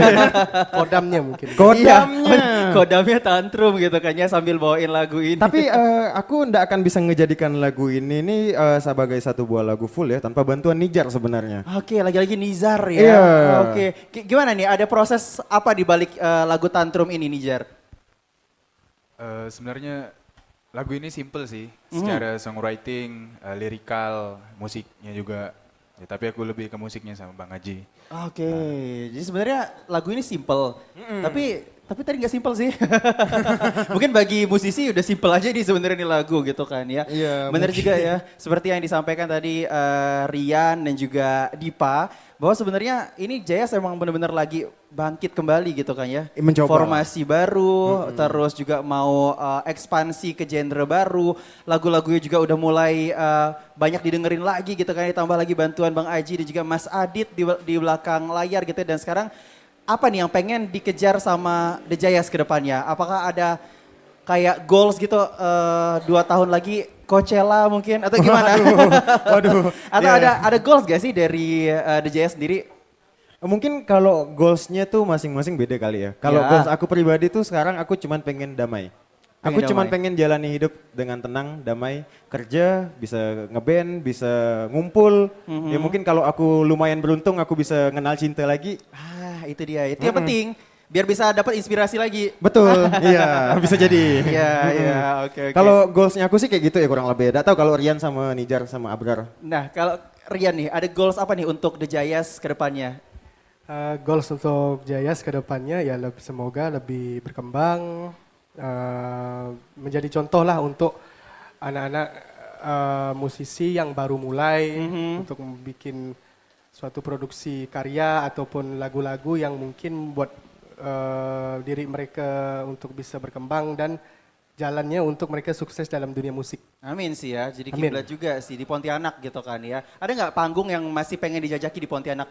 Kodamnya mungkin. Kodamnya. Kodamnya tantrum gitu kan ya sambil bawain lagu ini. Tapi aku ndak akan bisa ngejadikan lagu ini nih sebagai satu buah lagu full ya tanpa bantuan Nijar sebenarnya. Oke, lagi-lagi Nizar ya. Iya. Oke, gimana nih? Ada proses apa di balik lagu tantrum ini Nijar? Sebenarnya lagu ini simple sih, secara songwriting, lirikal, musiknya juga. Ya, tapi aku lebih ke musiknya sama Bang Haji. Oke, jadi sebenarnya lagu ini simple, tapi tadi nggak simple sih. Mungkin bagi musisi udah simple aja nih sebenarnya nih lagu gitu kan ya. Iya, bener juga ya, seperti yang disampaikan tadi Rian dan juga Dipa, bahwa sebenarnya ini Jayas emang benar-benar lagi bangkit kembali gitu kan ya. Mencoba. Formasi baru, terus juga mau ekspansi ke genre baru, lagu-lagunya juga udah mulai banyak didengerin lagi gitu kan, ditambah lagi bantuan Bang Aji dan juga Mas Adit di belakang layar gitu, dan sekarang apa nih yang pengen dikejar sama The Jayas ke depannya? Apakah ada kayak goals gitu 2 tahun lagi Coachella mungkin atau gimana? Waduh. Atau ada goals gak sih dari The Jayas sendiri? Mungkin kalau goalsnya tuh masing-masing beda kali ya. Kalau goals aku pribadi tuh sekarang aku cuman pengen damai. Aku cuman pengen jalani hidup dengan tenang, damai, kerja, bisa ngeband, bisa ngumpul. Ya mungkin kalau aku lumayan beruntung aku bisa kenal cinta lagi. Itu dia, itu yang penting. Biar bisa dapat inspirasi lagi. Betul, iya bisa jadi. Iya, oke. Kalau goalsnya aku sih kayak gitu ya kurang lebih. Gak tahu kalau Rian sama Nijar sama Abrar. Nah kalau Rian nih, ada goals apa nih untuk The Jayas ke depannya? Goals untuk Jayas ke depannya ya semoga lebih berkembang, menjadi contoh lah untuk anak-anak musisi yang baru mulai untuk bikin suatu produksi karya ataupun lagu-lagu yang mungkin buat diri mereka untuk bisa berkembang dan jalannya untuk mereka sukses dalam dunia musik. Amin sih ya, jadi kiblat juga sih di Pontianak gitu kan ya. Ada nggak panggung yang masih pengen dijajaki di Pontianak?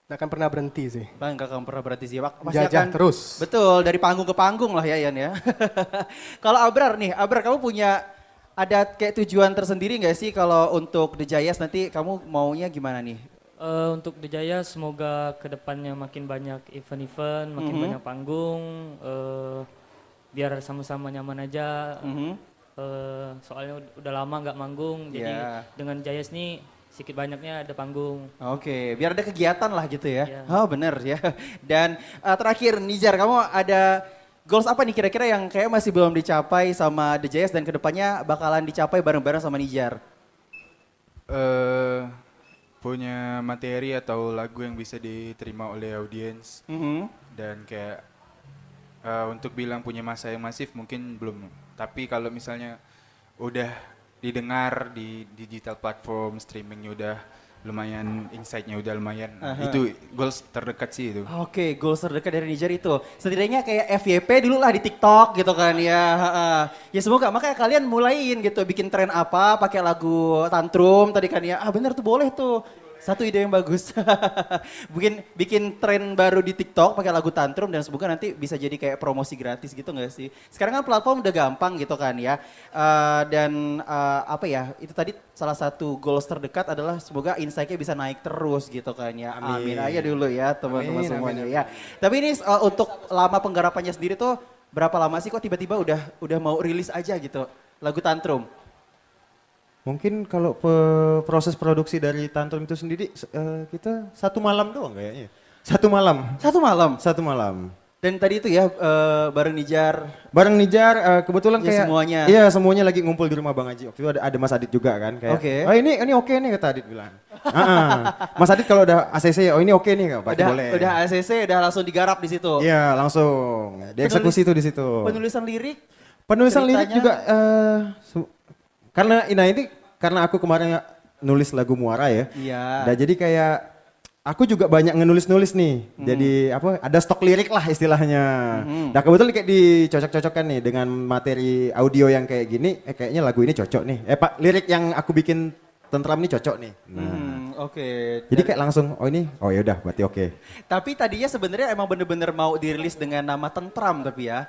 Nggak akan pernah berhenti sih. Bang, nggak akan pernah berhenti sih. Pasti Jajah akan, terus. Betul, dari panggung ke panggung lah ya Yan ya. Kalau Abrar nih, Abrar kamu punya ada kayak tujuan tersendiri nggak sih kalau untuk The Jayas nanti kamu maunya gimana nih? Untuk The Jayas semoga kedepannya makin banyak event-event, makin banyak panggung, biar sama-sama nyaman aja. Soalnya udah lama nggak manggung, jadi dengan Jayas nih sedikit banyaknya ada panggung. Oke, biar ada kegiatan lah gitu ya. Oh bener ya. Dan terakhir Nijar, kamu ada goals apa nih kira-kira yang kayak masih belum dicapai sama The Jayas dan kedepannya bakalan dicapai bareng-bareng sama Nijar? Punya materi atau lagu yang bisa diterima oleh audiens. Dan kayak untuk bilang punya masa yang masif mungkin belum. Tapi kalau misalnya udah didengar di digital platform streamingnya udah lumayan, insight-nya udah lumayan. Itu goals terdekat sih itu. Oke, goals terdekat dari Nijar itu. Setidaknya kayak FYP dulu lah di TikTok gitu kan ya. Ya semoga makanya kalian mulain gitu bikin tren apa pakai lagu tantrum tadi kan ya. Bener tuh boleh tuh. Satu ide yang bagus. bikin tren baru di TikTok pakai lagu Tantrum dan semoga nanti bisa jadi kayak promosi gratis gitu nggak sih? Sekarang kan platform udah gampang gitu kan ya. Apa ya? Itu tadi salah satu goals terdekat adalah semoga insight-nya bisa naik terus gitu kan ya. Amin aja dulu ya teman-teman semuanya ya. Tapi ini untuk lama penggarapannya sendiri tuh berapa lama sih kok tiba-tiba udah mau rilis aja gitu lagu Tantrum? Mungkin kalau proses produksi dari Tantrum itu sendiri kita 1 malam doang kayaknya. 1 malam. 1 malam? 1 malam. Dan tadi itu ya bareng Nijar. Bareng Nijar kebetulan ya, kayak semuanya. Iya, semuanya lagi ngumpul di rumah Bang Aji. Waktu itu ada Mas Adit juga kan kayak. Oke. Oh ini oke nih kata Adit bilang. Mas Adit kalau udah ACC oh ini oke nih Pak boleh. Udah ACC udah langsung digarap di situ. Iya, langsung. Dieksekusi itu di situ. Penulisan lirik? Penulisan lirik juga karena aku kemarin nulis lagu Muara ya. Iya. Dan jadi kayak aku juga banyak ngenulis-nulis nih. Jadi ada stok lirik lah istilahnya. Nah kebetulan kayak dicocok-cocokkan nih dengan materi audio yang kayak gini, kayaknya lagu ini cocok nih. Lirik yang aku bikin Tentram ini cocok nih. Nah. Oke. Jadi kayak langsung oh ya udah berarti oke. Tapi tadinya sebenarnya emang bener-bener mau dirilis dengan nama Tentram tapi ya.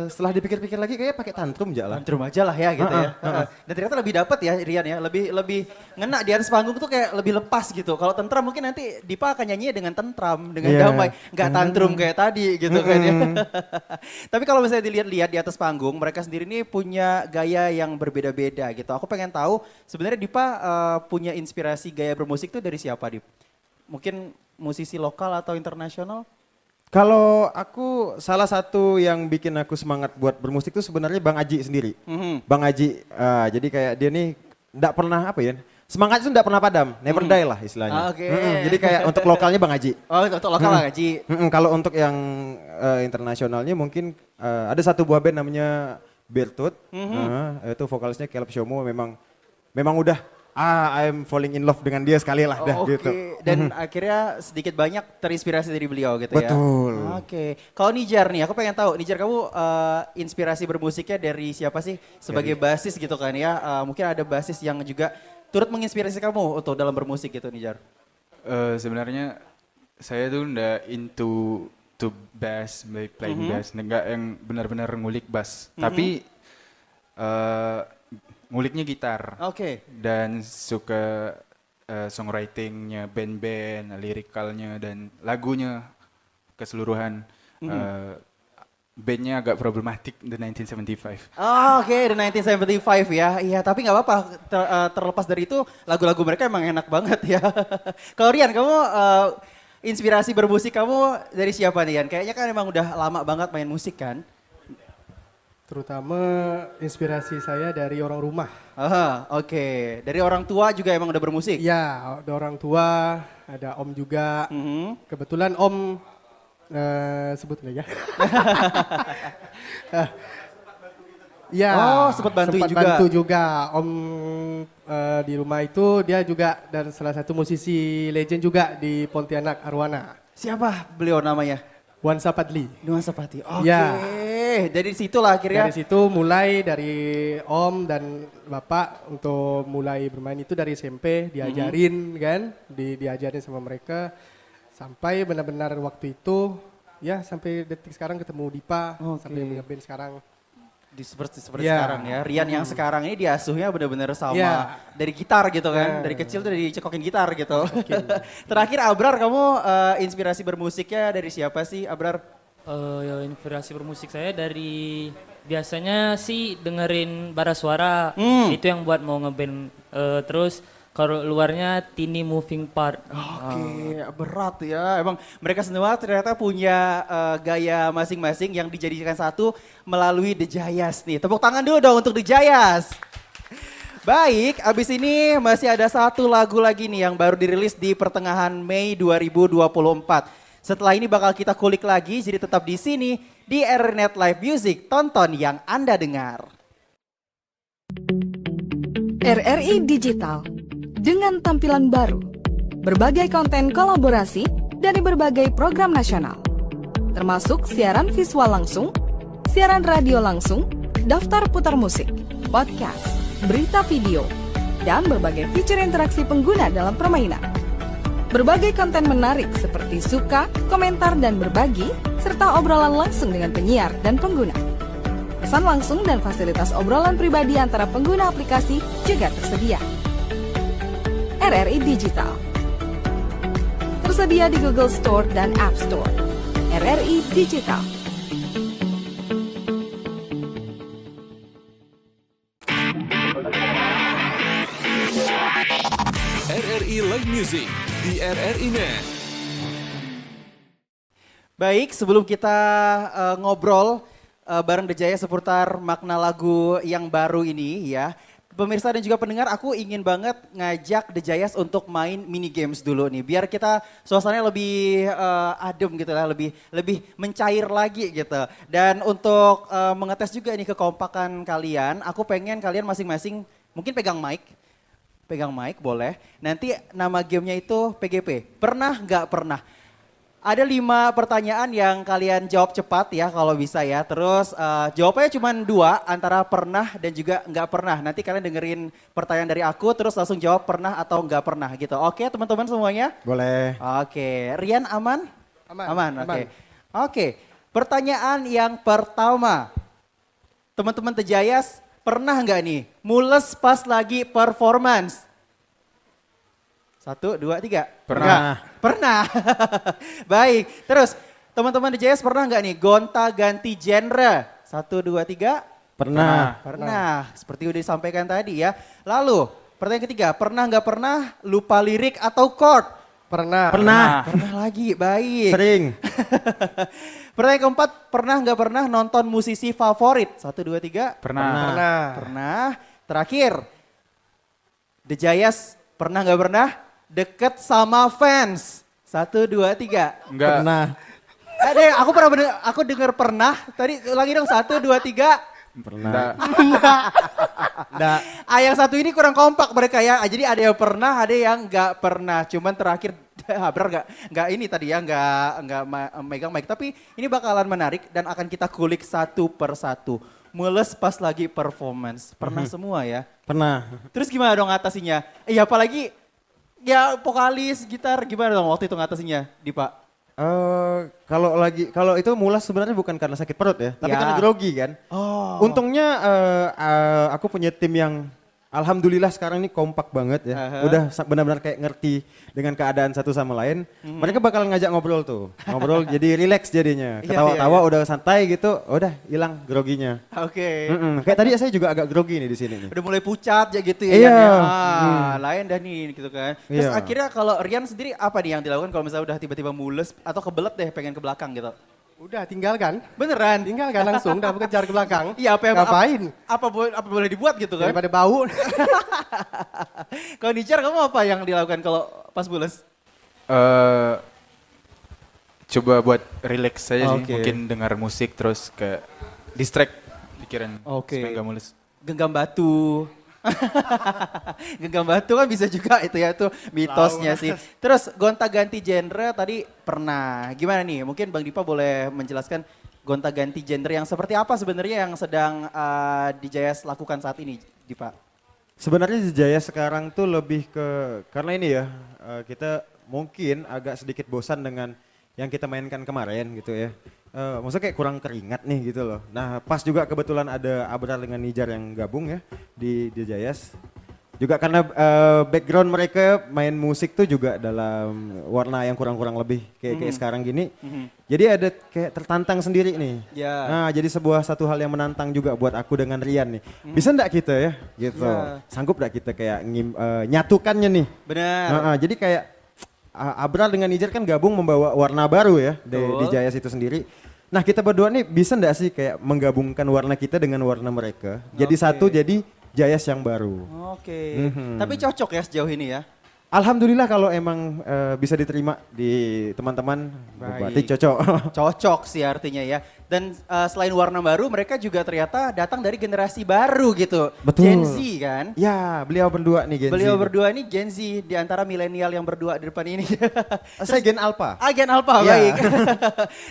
Setelah dipikir-pikir lagi kayaknya pakai Tantrum aja lah. Tantrum aja lah ya gitu ya. Dan ternyata lebih dapet ya Rian ya, lebih ngena di atas panggung tuh kayak lebih lepas gitu. Kalau Tentram mungkin nanti Dipa akan nyanyi dengan tentram, dengan damai, nggak tantrum kayak tadi gitu kan ya. Tapi kalau misalnya dilihat-lihat di atas panggung, mereka sendiri ini punya gaya yang berbeda-beda gitu. Aku pengen tahu sebenarnya Dipa punya inspirasi gaya bermusik tuh dari siapa Dip? Mungkin musisi lokal atau internasional? Kalau aku salah satu yang bikin aku semangat buat bermusik itu sebenarnya Bang Aji sendiri. Bang Aji, jadi kayak dia nih enggak pernah semangat itu enggak pernah padam, never die lah istilahnya. Jadi kayak untuk lokalnya Bang Aji. Oh untuk lokal Bang Aji. Kalau untuk yang internasionalnya mungkin ada satu buah band namanya Bertut, itu vokalisnya Caleb Shomo memang udah I'm falling in love dengan dia sekali lah gitu. Dan akhirnya sedikit banyak terinspirasi dari beliau gitu ya. Betul. Oke. Kalau Nijar nih, aku pengen tahu Nijar kamu inspirasi bermusiknya dari siapa sih sebagai basis gitu kan ya? Mungkin ada basis yang juga turut menginspirasi kamu untuk dalam bermusik gitu Nijar. Sebenarnya saya tuh nggak into bass, playing bass, nggak yang benar-benar ngulik bass. Tapi nguliknya gitar. Dan suka songwritingnya, band-band, lirikalnya dan lagunya keseluruhan. Bandnya agak problematik The 1975. The 1975 ya. Iya, tapi nggak apa-apa. Terlepas dari itu, lagu-lagu mereka emang enak banget ya. Kalau Rian, kamu inspirasi bermusik kamu dari siapa nih Rian? Kayaknya kan emang udah lama banget main musik kan? Terutama inspirasi saya dari orang rumah. Oke. Dari orang tua juga emang udah bermusik? Iya, ada orang tua, ada om juga. Kebetulan om, sebut nggak ya? Iya. Sempat bantu juga. Om di rumah itu dia juga dan salah satu musisi legend juga di Pontianak, Arwana. Siapa beliau namanya? Nuansa Padli. Nuansa Padli. Dari situ lah akhirnya. Dari situ mulai dari om dan bapak untuk mulai bermain itu dari SMP diajarin kan, diajarin sama mereka sampai benar-benar waktu itu ya sampai detik sekarang ketemu Dipa sampai nge-band sekarang. Seperti sekarang ya. Rian yang sekarang ini diasuhnya benar-benar sama dari gitar gitu kan. Dari kecil tuh dicekokin gitar gitu. Terakhir Abrar, kamu inspirasi bermusiknya dari siapa sih Abrar? Inspirasi bermusik saya dari biasanya sih dengerin bara suara. Itu yang buat mau ngeband. Terus kalau luarnya Tiny Moving Part. Berat ya. Emang mereka semua ternyata punya gaya masing-masing yang dijadikan satu melalui The Jayas nih. Tepuk tangan dulu dong untuk The Jayas. Baik, abis ini masih ada satu lagu lagi nih yang baru dirilis di pertengahan Mei 2024. Setelah ini bakal kita kulik lagi, jadi tetap di sini di RRNet Live Music. Tonton yang Anda dengar. RRI Digital dengan tampilan baru, berbagai konten kolaborasi dari berbagai program nasional, termasuk siaran visual langsung, siaran radio langsung, daftar putar musik, podcast, berita video, dan berbagai fitur interaksi pengguna dalam permainan. Berbagai konten menarik seperti suka, komentar, dan berbagi, serta obrolan langsung dengan penyiar dan pengguna. Pesan langsung dan fasilitas obrolan pribadi antara pengguna aplikasi juga tersedia. RRI Digital tersedia di Google Store dan App Store. RRI Digital. RRI Live Music di RRI Net. Baik, sebelum kita ngobrol bareng The Jaya seputar makna lagu yang baru ini ya. Pemirsa dan juga pendengar, aku ingin banget ngajak The Jayas untuk main mini games dulu nih. Biar kita suasananya lebih adem gitu lah, lebih mencair lagi gitu. Dan untuk mengetes juga nih kekompakan kalian, aku pengen kalian masing-masing mungkin pegang mic boleh. Nanti nama gamenya itu PGP, pernah nggak pernah. Ada 5 pertanyaan yang kalian jawab cepat ya kalau bisa ya. Terus jawabannya cuma 2 antara pernah dan juga nggak pernah. Nanti kalian dengerin pertanyaan dari aku terus langsung jawab pernah atau nggak pernah gitu. Oke teman-teman semuanya? Boleh. Oke, Rian aman? Aman. Oke, pertanyaan yang pertama. Teman-teman The Jayas pernah nggak nih mules pas lagi performance? 1, 2, 3. Pernah. Baik, terus teman-teman The Jayas pernah nggak nih gonta-ganti genre? 1, 2, 3. Pernah. Seperti udah disampaikan tadi ya. Lalu pertanyaan ketiga, pernah nggak pernah lupa lirik atau chord? Pernah. Pernah lagi, baik. Sering. Pertanyaan keempat, pernah nggak pernah nonton musisi favorit? 1, 2, 3. Pernah. Terakhir, The Jayas pernah nggak pernah deket sama fans? 1, 2, 3. Enggak. Pernah. Aku dengar pernah. Tadi ulangi dong 1, 2, 3. Pernah. Nggak. Yang satu ini kurang kompak mereka ya. Jadi ada yang pernah, ada yang nggak pernah. Cuman terakhir Habrar nggak ini tadi ya, nggak megang mic. Tapi ini bakalan menarik dan akan kita kulik satu per satu. Mules pas lagi performance. Pernah semua ya? Pernah. Terus gimana dong ngatasinya? Apalagi ya vokalis, gitar, gimana dong waktu itu ngatasinya, Dipa? Kalau itu mulas sebenarnya bukan karena sakit perut ya, tapi karena grogi kan. Untungnya aku punya tim yang alhamdulillah sekarang ini kompak banget ya. Udah benar-benar kayak ngerti dengan keadaan satu sama lain. Mereka bakal ngajak ngobrol tuh. Ngobrol jadi relax jadinya. Ketawa-tawa udah santai gitu, udah hilang groginya. Oke. Kayak tadi saya juga agak grogi nih di sini nih. Udah mulai pucat ya gitu ya. Iya. Lain dah nih gitu kan. Terus akhirnya kalau Rian sendiri apa nih yang dilakukan kalau misalnya udah tiba-tiba mules atau kebelet deh pengen ke belakang gitu? Udah tinggalkan. Beneran? Tinggalkan langsung, udah kejar ke belakang. Iya, ngapain? Apa boleh dibuat gitu kan? Daripada bau. Kalau Nijar kamu apa yang dilakukan kalau pas mules? Coba buat relax saja sih, mungkin dengar musik terus kayak distract pikiran supaya nggak mules. Genggam batu. Genggam batu kan bisa juga itu ya, itu mitosnya sih. Terus gonta-ganti genre tadi pernah. Gimana nih? Mungkin Bang Dipa boleh menjelaskan gonta-ganti genre yang seperti apa sebenarnya yang sedang di Jayas lakukan saat ini, Dipa? Sebenarnya di Jayas sekarang tuh lebih ke, karena ini ya, kita mungkin agak sedikit bosan dengan yang kita mainkan kemarin gitu ya. Maksudnya kayak kurang keringat nih gitu loh. Nah pas juga kebetulan ada Abrar dengan Nijar yang gabung ya di Jayas. Juga karena background mereka main musik tuh juga dalam warna yang kurang-kurang lebih kayak sekarang gini. Jadi ada kayak tertantang sendiri nih. Nah jadi satu hal yang menantang juga buat aku dengan Rian nih. Bisa enggak kita ya gitu. Sanggup enggak kita kayak nyatukannya nih. Benar. Jadi kayak Abrar dengan Nijar kan gabung membawa warna baru ya di Jayas itu sendiri. Nah kita berdua nih bisa enggak sih kayak menggabungkan warna kita dengan warna mereka. Jadi satu jadi Jayas yang baru. Tapi cocok ya sejauh ini ya? Alhamdulillah kalau emang bisa diterima di teman-teman, berarti cocok. Cocok sih artinya ya. Dan selain warna baru, mereka juga ternyata datang dari generasi baru gitu. Betul. Gen Z kan? Ya, beliau berdua nih Gen Z. Beliau berdua ini Gen Z di antara milenial yang berdua di depan ini. Saya Gen Alpha. Gen Alpha, baik.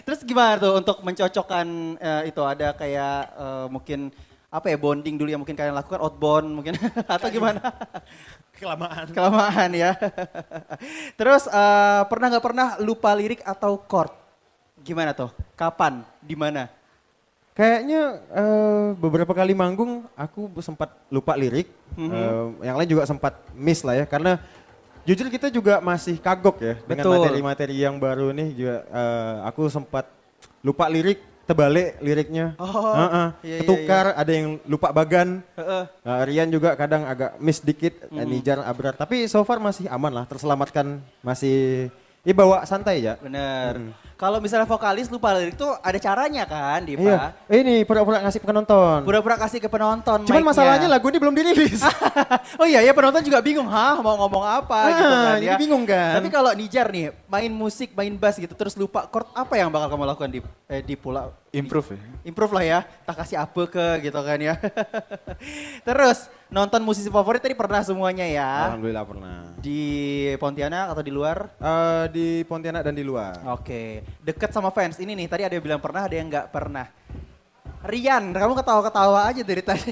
Terus gimana tuh untuk mencocokkan itu? Ada kayak mungkin apa ya bonding dulu yang mungkin kalian lakukan, outbound mungkin atau gimana? Kelamaan ya. Terus pernah nggak pernah lupa lirik atau chord? Gimana tuh? Kapan? Di mana? Kayaknya beberapa kali manggung aku sempat lupa lirik, yang lain juga sempat miss lah ya, karena jujur kita juga masih kagok ya dengan materi-materi yang baru nih juga. Aku sempat lupa lirik, terbalik liriknya, ketukar, ada yang lupa bagan, Rian juga kadang agak miss dikit, Nijar, Abrar, tapi so far masih aman lah, terselamatkan, masih bawa santai ya. Bener. Kalau misalnya vokalis lupa lirik tuh ada caranya kan, Dipa? Iya. Ini pura-pura ngasih ke penonton. Pura-pura kasih ke penonton. Cuman masalahnya lagu ini belum dirilis. Oh iya ya, penonton juga bingung, mau ngomong apa gitu kan ya. Ini bingung kan. Tapi kalau Nijar nih, main musik, main bass gitu terus lupa chord, apa yang bakal kamu lakukan di pula? Improve ya. Improve lah ya, tak kasih apa ke gitu kan ya. Terus nonton musisi favorit tadi pernah semuanya ya? Alhamdulillah pernah. Di Pontianak atau di luar? Di Pontianak dan di luar. Oke, deket sama fans. Ini nih tadi ada yang bilang pernah, ada yang nggak pernah. Rian, kamu ketawa-ketawa aja dari tadi.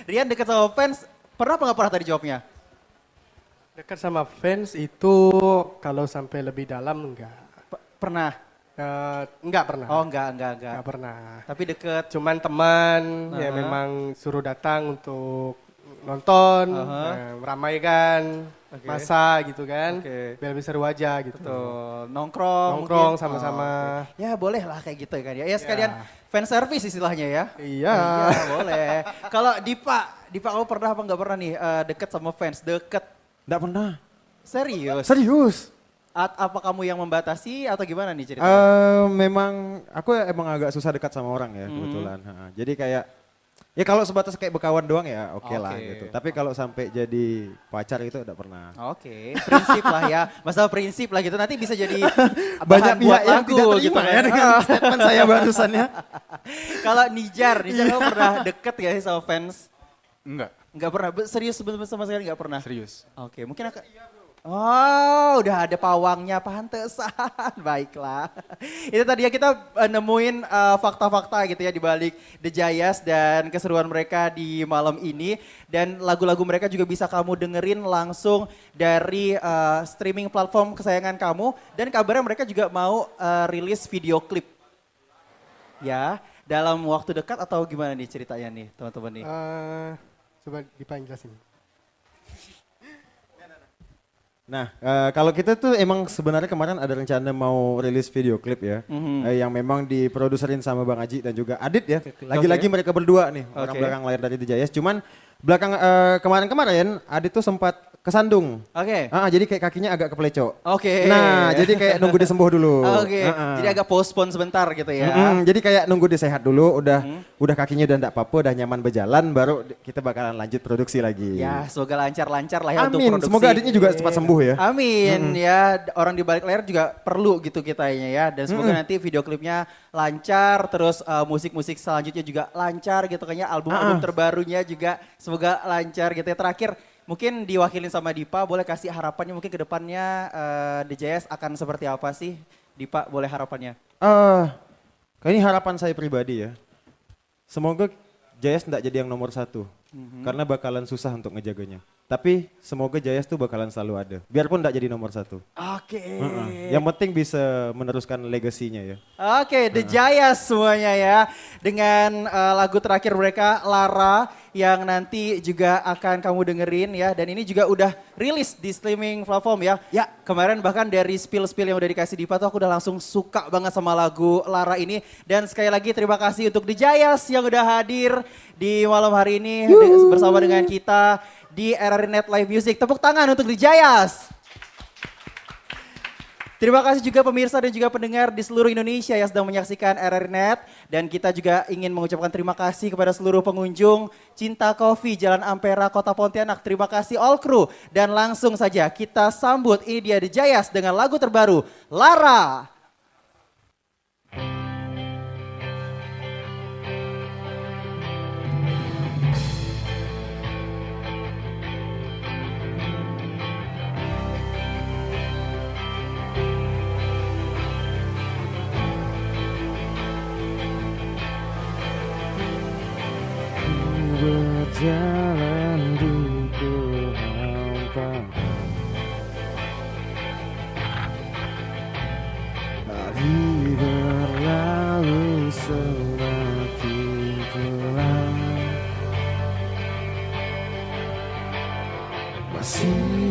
Rian deket sama fans, pernah apa nggak pernah tadi jawabnya? Dekat sama fans itu kalau sampai lebih dalam enggak. Pernah? Enggak pernah. Oh enggak. Enggak pernah. Tapi deket? Cuman teman ya memang suruh datang untuk nonton, meramaikan masa gitu kan. Biar bisa seru aja gitu. Betul. Nongkrong sama-sama. Ya boleh lah kayak gitu kan ya. Ya sekalian fan service istilahnya ya. Iya. Boleh. Kalau Dipa kamu pernah apa nggak pernah nih deket sama fans? Deket? Nggak pernah. Serius? Apa kamu yang membatasi atau gimana nih ceritanya? Memang aku emang agak susah dekat sama orang ya kebetulan. Jadi kayak ya kalau sebatas kayak berkawan doang ya oke lah gitu. Tapi kalau sampai jadi pacar itu udah pernah. Oke, prinsip lah ya. Masalah prinsip lah gitu. Nanti bisa jadi banyak pihak yang lagu, tidak terima gitu ya dengan statement saya barusan ya. Kalau Nijar kamu pernah deket gak sih sama fans? Enggak pernah. Serius bener-bener sama sekali enggak pernah? Serius. Oke, mungkin Oh, udah ada pawangnya, pantesan. Baiklah. Itu tadi ya kita nemuin fakta-fakta gitu ya di balik The Jayas dan keseruan mereka di malam ini. Dan lagu-lagu mereka juga bisa kamu dengerin langsung dari streaming platform kesayangan kamu. Dan kabarnya mereka juga mau rilis video klip. Ya, dalam waktu dekat atau gimana nih ceritanya nih teman-teman nih? Coba dipanggil sini. Nah, kalau kita tuh emang sebenarnya kemarin ada rencana mau rilis video klip ya, yang memang diproduserin sama Bang Aji dan juga Adit ya. Lagi-lagi mereka berdua nih, orang belakang layar dari The Jayas. Cuman belakang kemarin-kemarin Adit tuh sempat kesandung. Jadi kayak kakinya agak kepelecok. Nah, jadi kayak nunggu dia sembuh dulu. Jadi agak postpone sebentar gitu ya. Jadi kayak nunggu dia sehat dulu, udah kakinya udah enggak apa-apa, udah nyaman berjalan, baru kita bakalan lanjut produksi lagi. Ya, semoga lancar-lancar lah ya untuk Amin, produksi. semoga Aditnya juga cepat sembuh ya. Amin, ya orang di balik layar juga perlu gitu kitanya ya. Dan semoga nanti video klipnya lancar, terus musik-musik selanjutnya juga lancar gitu kayaknya. Album-album terbarunya juga semoga lancar gitu ya. Terakhir, mungkin diwakilin sama Dipa, boleh kasih harapannya mungkin ke depannya The Jayas akan seperti apa sih? Dipa, boleh harapannya? Ini harapan saya pribadi ya. Semoga Jayas tidak jadi yang nomor 1. Karena bakalan susah untuk ngejaganya. Tapi semoga Jayas tuh bakalan selalu ada. Biarpun tidak jadi nomor 1. Yang penting bisa meneruskan legasinya ya. The Jayas semuanya ya. Dengan lagu terakhir mereka, Lara, yang nanti juga akan kamu dengerin ya. Dan ini juga udah rilis di streaming platform ya. Kemarin bahkan dari spill-spill yang udah dikasih Dipa tuh aku udah langsung suka banget sama lagu Lara ini. Dan sekali lagi terima kasih untuk The Jayas yang udah hadir di malam hari ini bersama dengan kita di RRI Net Live Music. Tepuk tangan untuk The Jayas. Terima kasih juga pemirsa dan juga pendengar di seluruh Indonesia yang sedang menyaksikan RRI Net. Dan kita juga ingin mengucapkan terima kasih kepada seluruh pengunjung Cinta Coffee Jalan Ampera Kota Pontianak. Terima kasih all crew. Dan langsung saja kita sambut, ini dia The Jayas dengan lagu terbaru, Lara.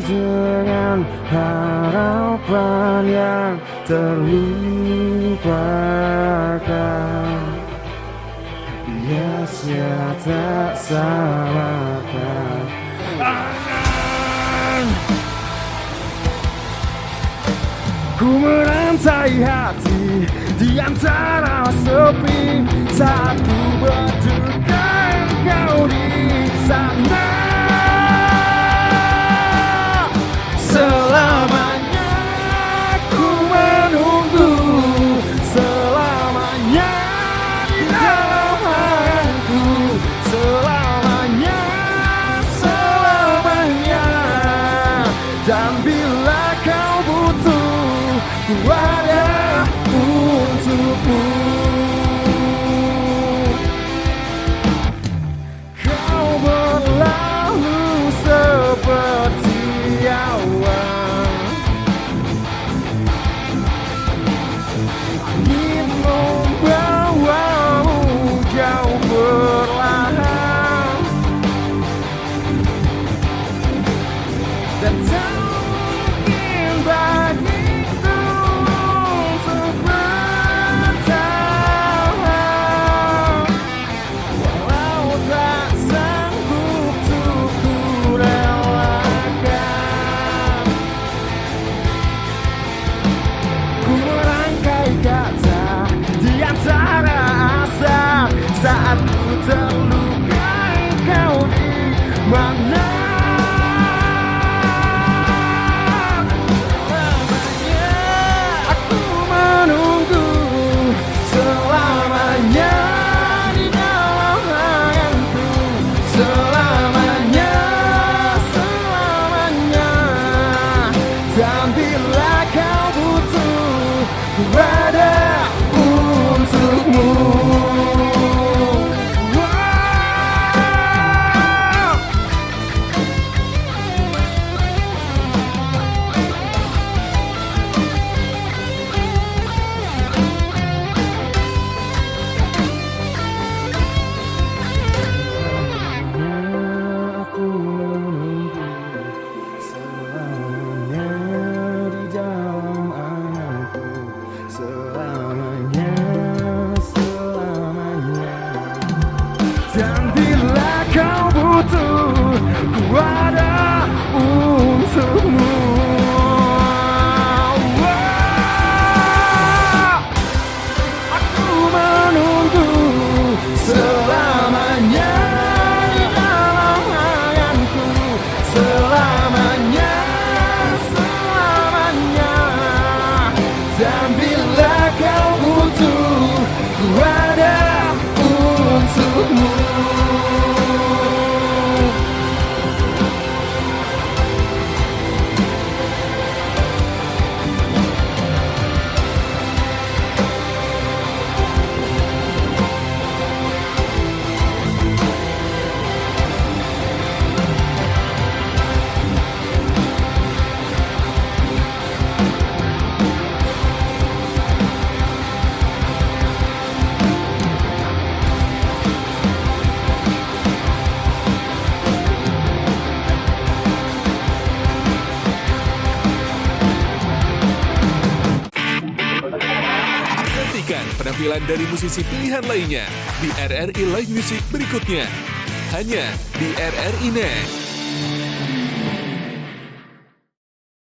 dengan harapan yang terlupakan, biasnya tak salahkan. Ku merantai hati di antara sepi, saat ku berduka engkau di sana. Selamanya ku menunggu, selamanya di dalam hatiku, selamanya, selamanya. Dan bila kau butuh, ku ada untukmu. Kau berlalu seperti awan, angin membawamu jauh perlahan, dan tak mungkin bagiku untuk bertahan, walau tak sanggup untuk ku relakan. Ku merangkai kata di antara asa, saat ku terluka engkau di mana. Aku menunggu selamanya di dalam hatiku, selamanya, selamanya. Dan bila kau butuh, ku ada untukmu. Aku menunggu selamanya di dalam anganku, selamanya, selamanya. Dan bila kau butuh, ku ada untukmu. Aku menunggu selamanya di dalam anganku, selamanya, selamanya. Dan bila kau butuh, ku ada untukmu. Nantikan penampilan dari musisi pilihan lainnya di RRI Live Music berikutnya. Hanya di RRI Net.